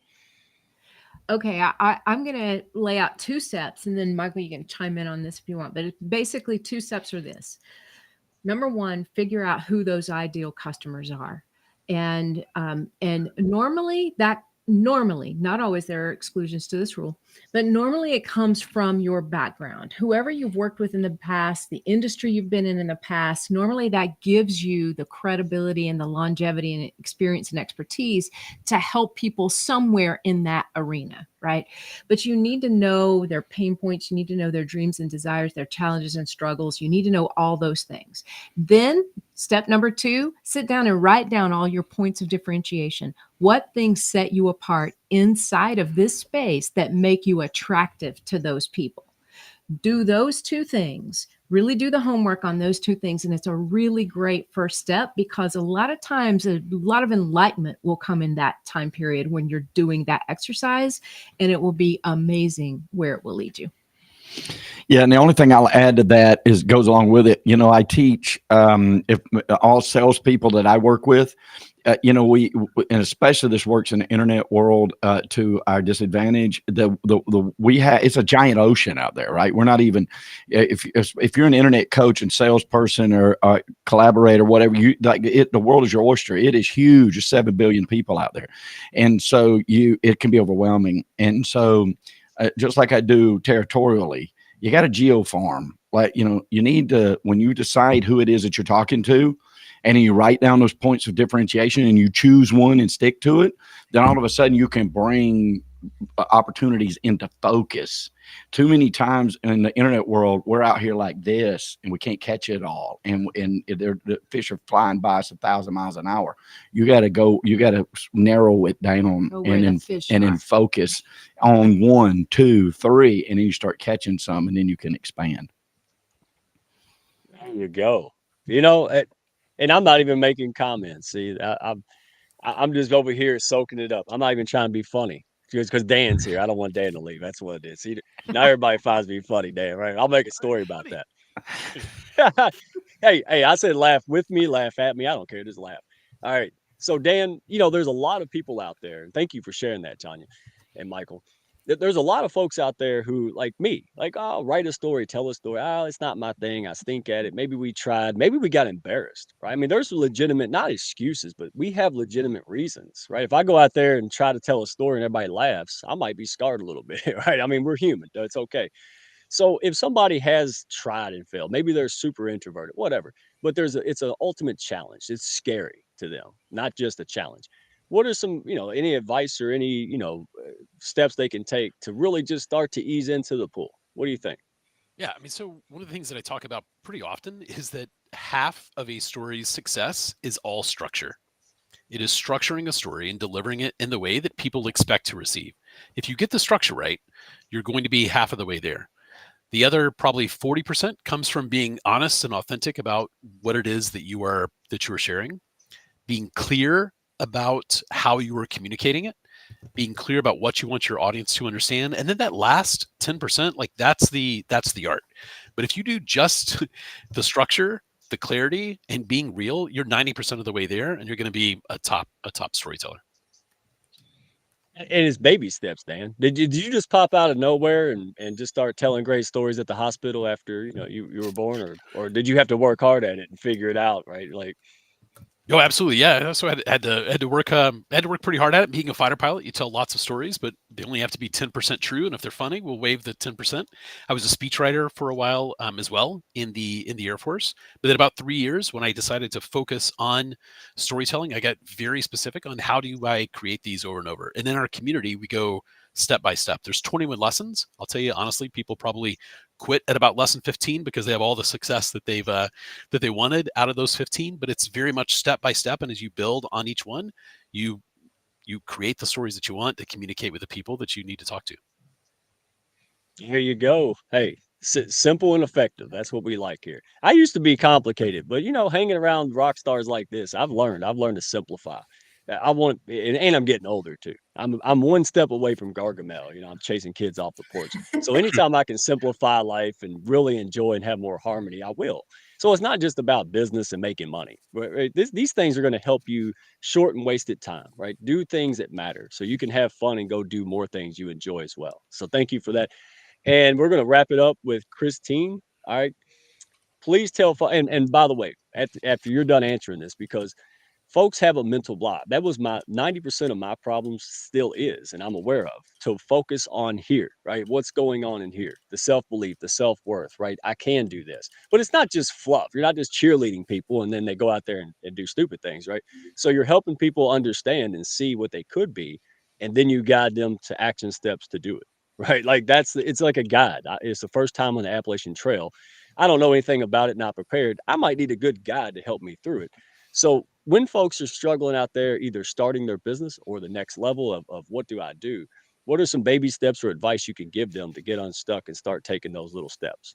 [SPEAKER 3] Okay, I'm going to lay out 2 steps, and then Michael, you can chime in on this if you want. But basically, 2 steps are this. Number 1, figure out who those ideal customers are, and normally, not always, there are exclusions to this rule, but normally it comes from your background, whoever you've worked with in the past, the industry you've been in the past. Normally, that gives you the credibility and the longevity and experience and expertise to help people somewhere in that arena, right? But you need to know their pain points. You need to know their dreams and desires, their challenges and struggles. You need to know all those things. Then step number 2, sit down and write down all your points of differentiation. What things set you apart inside of this space that make you attractive to those people? Do those 2 things. Really do the homework on those 2 things. And it's a really great first step, because a lot of times a lot of enlightenment will come in that time period when you're doing that exercise, and it will be amazing where it will lead you.
[SPEAKER 4] Yeah, and the only thing I'll add to that is goes along with it. I teach if all salespeople that I work with, we and especially this works in the internet world to our disadvantage. It's a giant ocean out there, right? We're not even if you're an internet coach and salesperson or collaborator, whatever the world is your oyster. It is huge. There's 7 billion people out there, and so it can be overwhelming. And so just like I do territorially, you got to geofarm. Like, you need to, when you decide who it is that you're talking to, and you write down those points of differentiation and you choose one and stick to it, then all of a sudden you can bring opportunities into focus. Too many times in the internet world, we're out here like this and we can't catch it all. And the fish are flying by us 1,000 miles an hour. You got to narrow it down and then focus on 1, 2, 3, and then you start catching some, and then you can expand.
[SPEAKER 2] There you go. And I'm not even making comments. See, I'm just over here soaking it up. I'm not even trying to be funny because Dan's here. I don't want Dan to leave. That's what it is. See, now everybody finds me funny, Dan, right? I'll make a story about that. Hey, I said laugh with me, laugh at me. I don't care. Just laugh. All right. So, Dan, there's a lot of people out there. And thank you for sharing that, Tonya and Michael. There's a lot of folks out there who, like me, like, oh, write a story, tell a story. Oh, it's not my thing. I stink at it. Maybe we tried. Maybe we got embarrassed, right? I mean, there's legitimate, not excuses, but we have legitimate reasons, right? If I go out there and try to tell a story and everybody laughs, I might be scarred a little bit, right? I mean, we're human. It's okay. So if somebody has tried and failed, maybe they're super introverted, whatever, but it's an ultimate challenge. It's scary to them, not just a challenge. What are some, any advice or any, steps they can take to really just start to ease into the pool? What do you think?
[SPEAKER 5] Yeah, I mean, so one of the things that I talk about pretty often is that half of a story's success is all structure. It is structuring a story and delivering it in the way that people expect to receive. If you get the structure right, you're going to be half of the way there. The other probably 40% comes from being honest and authentic about what it is that you are sharing, being clear about how you are communicating it, being clear about what you want your audience to understand. And then that last 10%, like that's the art. But if you do just the structure, the clarity, and being real, you're 90% of the way there, and you're going to be a top storyteller.
[SPEAKER 2] And it's baby steps, Dan. Did you just pop out of nowhere and just start telling great stories at the hospital after you were born, or did you have to work hard at it and figure it out, right? Like,
[SPEAKER 5] oh, absolutely, yeah. So I had to work pretty hard at it. Being a fighter pilot, you tell lots of stories, but they only have to be 10% true. And if they're funny, we'll waive the 10%. I was a speechwriter for a while as well in the Air Force. But then about 3 years, when I decided to focus on storytelling, I got very specific on how do I create these over and over. And in our community, we go step by step. There's 21 lessons. I'll tell you honestly, people probably quit at about lesson 15 because they have all the success that they wanted out of those 15, but it's very much step by step. And as you build on each one, you create the stories that you want to communicate with the people that you need to talk to.
[SPEAKER 2] Here you go. Hey, simple and effective. That's what we like here. I used to be complicated, but hanging around rock stars like this, I've learned to simplify. I want, and I'm getting older too. I'm one step away from Gargamel. You know, I'm chasing kids off the porch. So anytime I can simplify life and really enjoy and have more harmony, I will. So it's not just about business and making money. Right? These things are going to help you shorten wasted time, right? Do things that matter so you can have fun and go do more things you enjoy as well. So thank you for that. And we're going to wrap it up with Christine. All right. Please tell, and by the way, after you're done answering this, because folks have a mental block. That was my 90% of my problems still is, and I'm aware of. To focus on here, right? What's going on in here? The self-belief, the self-worth, right? I can do this. But it's not just fluff. You're not just cheerleading people and then they go out there and do stupid things, right? So you're helping people understand and see what they could be, and then you guide them to action steps to do it. Right. Like it's like a guide. It's the first time on the Appalachian Trail. I don't know anything about it, not prepared. I might need a good guide to help me through it. So when folks are struggling out there, either starting their business or the next level of what do I do? What are some baby steps or advice you can give them to get unstuck and start taking those little steps?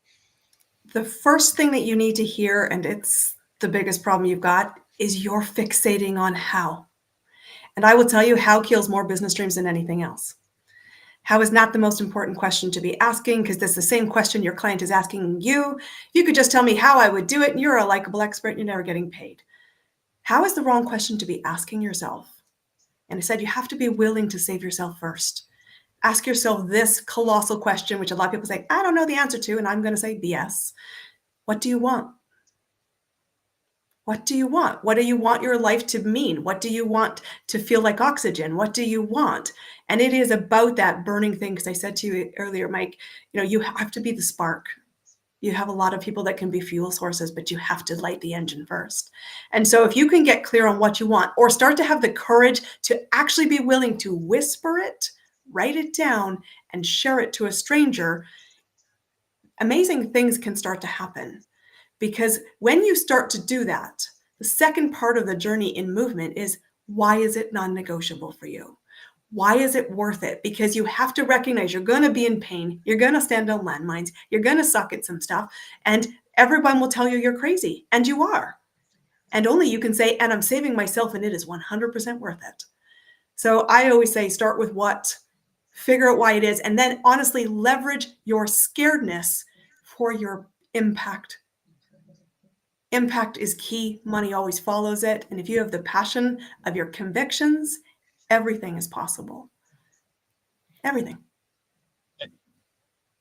[SPEAKER 6] The first thing that you need to hear, and it's the biggest problem you've got, is you're fixating on how. And I will tell you, how kills more business dreams than anything else. How is not the most important question to be asking, because that's the same question your client is asking you. If you could just tell me how I would do it, and you're a likable expert, you're never getting paid. How is the wrong question to be asking yourself? And I said you have to be willing to save yourself first. Ask yourself this colossal question, which a lot of people say, I don't know the answer to, and I'm going to say BS. What do you want? What do you want? What do you want your life to mean? What do you want to feel like oxygen? What do you want? And it is about that burning thing, because I said to you earlier, Mike, you have to be the spark. You have a lot of people that can be fuel sources, but you have to light the engine first. And so if you can get clear on what you want, or start to have the courage to actually be willing to whisper it, write it down, and share it to a stranger, amazing things can start to happen. Because when you start to do that, the second part of the journey in movement is, why is it non-negotiable for you? Why is it worth it? Because you have to recognize you're going to be in pain. You're going to stand on landmines. You're going to suck at some stuff. And everyone will tell you you're crazy. And you are. And only you can say, and I'm saving myself, and it is 100% worth it. So I always say, start with what, figure out why it is, and then honestly leverage your scaredness for your impact. Impact is key. Money always follows it. And if you have the passion of your convictions, everything is possible. Everything.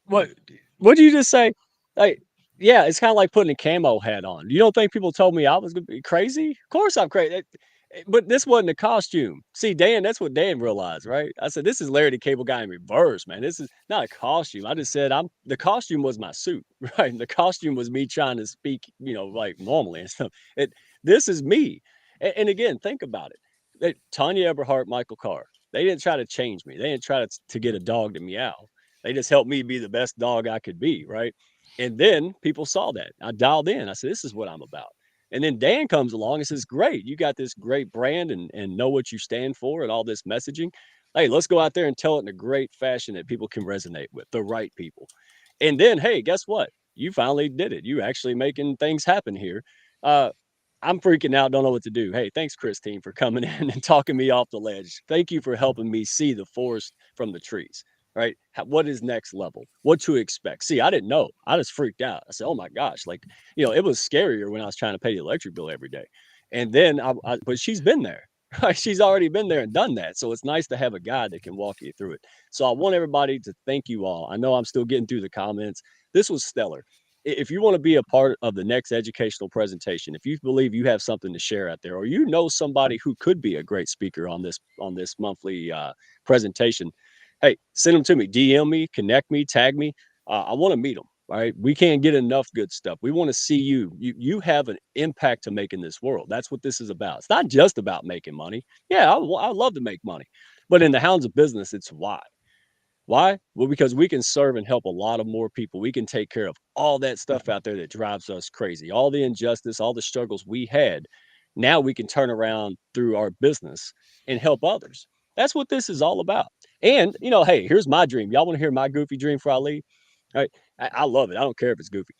[SPEAKER 2] What did you just say? Like, yeah, it's kind of like putting a camo hat on. You don't think people told me I was gonna be crazy? Of course I'm crazy. But this wasn't a costume. See, Dan, that's what Dan realized, right? I said, this is Larry the Cable Guy in reverse, man. This is not a costume. I just said the costume was my suit, right? The costume was me trying to speak, like normally and stuff. This is me. And again, think about it. Tonya Eberhart, Michael Carr, they didn't try to change me. They didn't try to get a dog to meow. They just helped me be the best dog I could be, right? And then people saw that. I dialed in. I said, this is what I'm about. And then Dan comes along and says, great, you got this great brand and know what you stand for and all this messaging. Hey, let's go out there and tell it in a great fashion that people can resonate with, the right people. And then, hey, guess what? You finally did it. You actually making things happen here. I'm freaking out, don't know what to do. Hey, thanks, Christine, for coming in and talking me off the ledge. Thank you for helping me see the forest from the trees. Right? What is next level? What to expect? See, I didn't know. I just freaked out. I said, oh my gosh, like, it was scarier when I was trying to pay the electric bill every day. And then but she's been there. Right? She's already been there and done that. So it's nice to have a guide that can walk you through it. So I want everybody to thank you all. I know I'm still getting through the comments. This was stellar. If you want to be a part of the next educational presentation, if you believe you have something to share out there, or you know somebody who could be a great speaker on this monthly presentation, hey, send them to me, DM me, connect me, tag me. I want to meet them. Right? We can't get enough good stuff. We want to see you. You have an impact to make in this world. That's what this is about. It's not just about making money. Yeah, I love to make money, but in the Hounds of Business, it's why. Why? Well, because we can serve and help a lot of more people. We can take care of all that stuff out there that drives us crazy, all the injustice, all the struggles we had. Now we can turn around through our business and help others. That's what this is all about. And, hey, here's my dream. Y'all want to hear my goofy dream before I leave? All right. I love it. I don't care if it's goofy.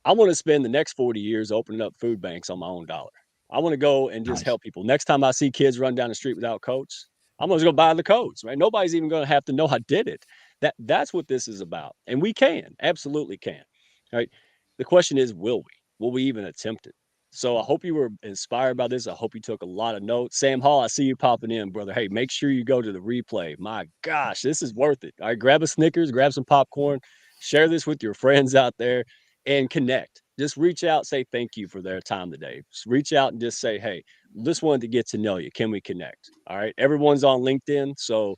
[SPEAKER 2] I want to spend the next 40 years opening up food banks on my own dollar. I want to go and just
[SPEAKER 4] Nice.
[SPEAKER 2] help people. Next time I see kids run down the street without coats, I'm just going to buy the coats, right? Nobody's even going to have to know I did it. That's what this is about. And we can, absolutely can, right? The question is, will we? Will we even attempt it? So I hope you were inspired by this. I hope you took a lot of notes. Sam Hall, I see you popping in, brother. Hey, make sure you go to the replay. My gosh, this is worth it. All right, grab a Snickers, grab some popcorn, share this with your friends out there, and connect. Just reach out, say thank you for their time today. Just reach out and just say, hey, just wanted to get to know you. Can we connect? All right. Everyone's on LinkedIn. So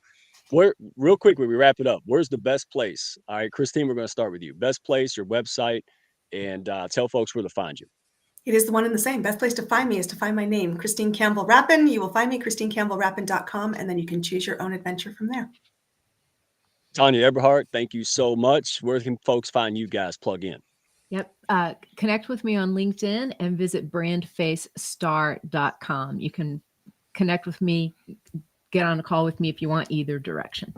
[SPEAKER 2] real quick, when we wrap it up, where's the best place? All right, Christine, we're going to start with you. Best place, your website, and tell folks where to find you.
[SPEAKER 6] It is the one and the same. Best place to find me is to find my name, Christine Campbell Rappin. You will find me, ChristineCampbellRappin.com, and then you can choose your own adventure from there.
[SPEAKER 2] Tonya Eberhart, thank you so much. Where can folks find you guys? Plug in.
[SPEAKER 3] Yep. Connect with me on LinkedIn and visit BrandFaceStar.com. You can connect with me, get on a call with me if you want either direction.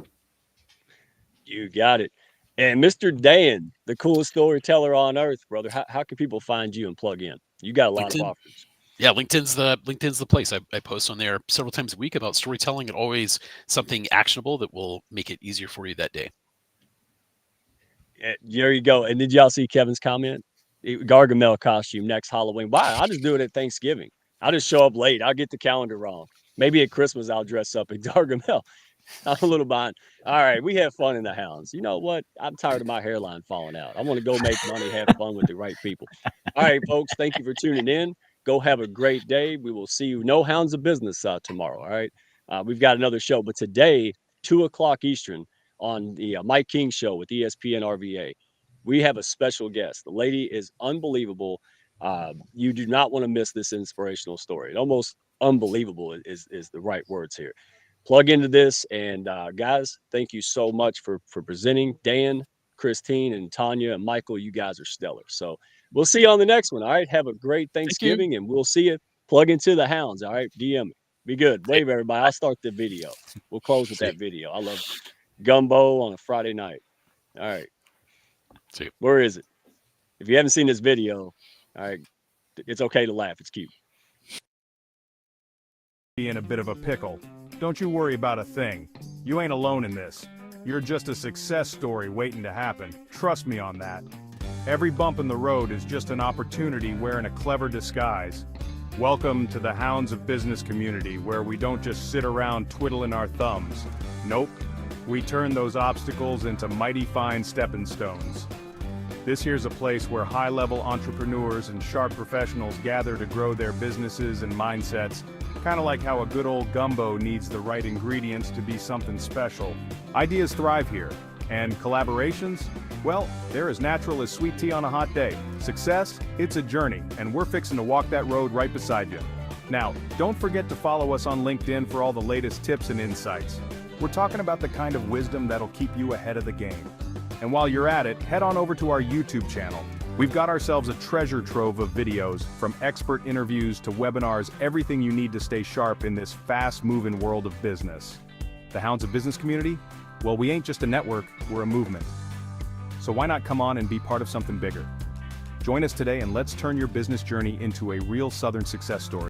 [SPEAKER 2] You got it. And Mr. Dan, the coolest storyteller on earth, brother. How can people find you and plug in? You got a lot of offers.
[SPEAKER 5] Yeah, LinkedIn's the place. I post on there several times a week about storytelling, and always something actionable that will make it easier for you that day.
[SPEAKER 2] There you go. And did y'all see Kevin's comment? Gargamel costume next Halloween. Why? I'll just do it at Thanksgiving. I'll just show up late. I'll get the calendar wrong. Maybe at Christmas I'll dress up at Gargamel. I'm a little behind. All right, we have fun in the Hounds. You know what? I'm tired of my hairline falling out. I want to go make money, have fun with the right people. All right, folks, thank you for tuning in. Go have a great day. We will see you. No Hounds of Business tomorrow. All right, we've got another show, but today, 2:00 Eastern on the Mike King Show with ESPN RVA. We have a special guest. The lady is unbelievable. You do not want to miss this inspirational story. Almost unbelievable is the right words here. Plug into this, and guys, thank you so much for presenting. Dan, Christine, and Tonya, and Michael, you guys are stellar. So we'll see you on the next one. All right, have a great Thanksgiving, and we'll see you. Plug into the Hounds. All right, DM me. Be good. Wave everybody. I'll start the video. We'll close with that video. I love gumbo on a Friday night. All right.
[SPEAKER 5] See you.
[SPEAKER 2] Where is it? If you haven't seen this video, all right, it's okay to laugh. It's cute.
[SPEAKER 1] Be in a bit of a pickle. Don't you worry about a thing. You ain't alone in this. You're just a success story waiting to happen. Trust me on that. Every bump in the road is just an opportunity wearing a clever disguise. Welcome to the Hounds of Business Community, where we don't just sit around twiddling our thumbs. Nope. We turn those obstacles into mighty fine stepping stones. This here's a place where high-level entrepreneurs and sharp professionals gather to grow their businesses and mindsets, kind of like how a good old gumbo needs the right ingredients to be something special. Ideas thrive here, and collaborations, well, they're as natural as sweet tea on a hot day. Success, it's a journey, and we're fixing to walk that road right beside you. Now, don't forget to follow us on LinkedIn for all the latest tips and insights. We're talking about the kind of wisdom that'll keep you ahead of the game. And while you're at it, head on over to our YouTube channel. We've got ourselves a treasure trove of videos, from expert interviews to webinars, everything you need to stay sharp in this fast-moving world of business. The Hounds of Business Community? Well, we ain't just a network, we're a movement. So why not come on and be part of something bigger? Join us today and let's turn your business journey into a real Southern success story.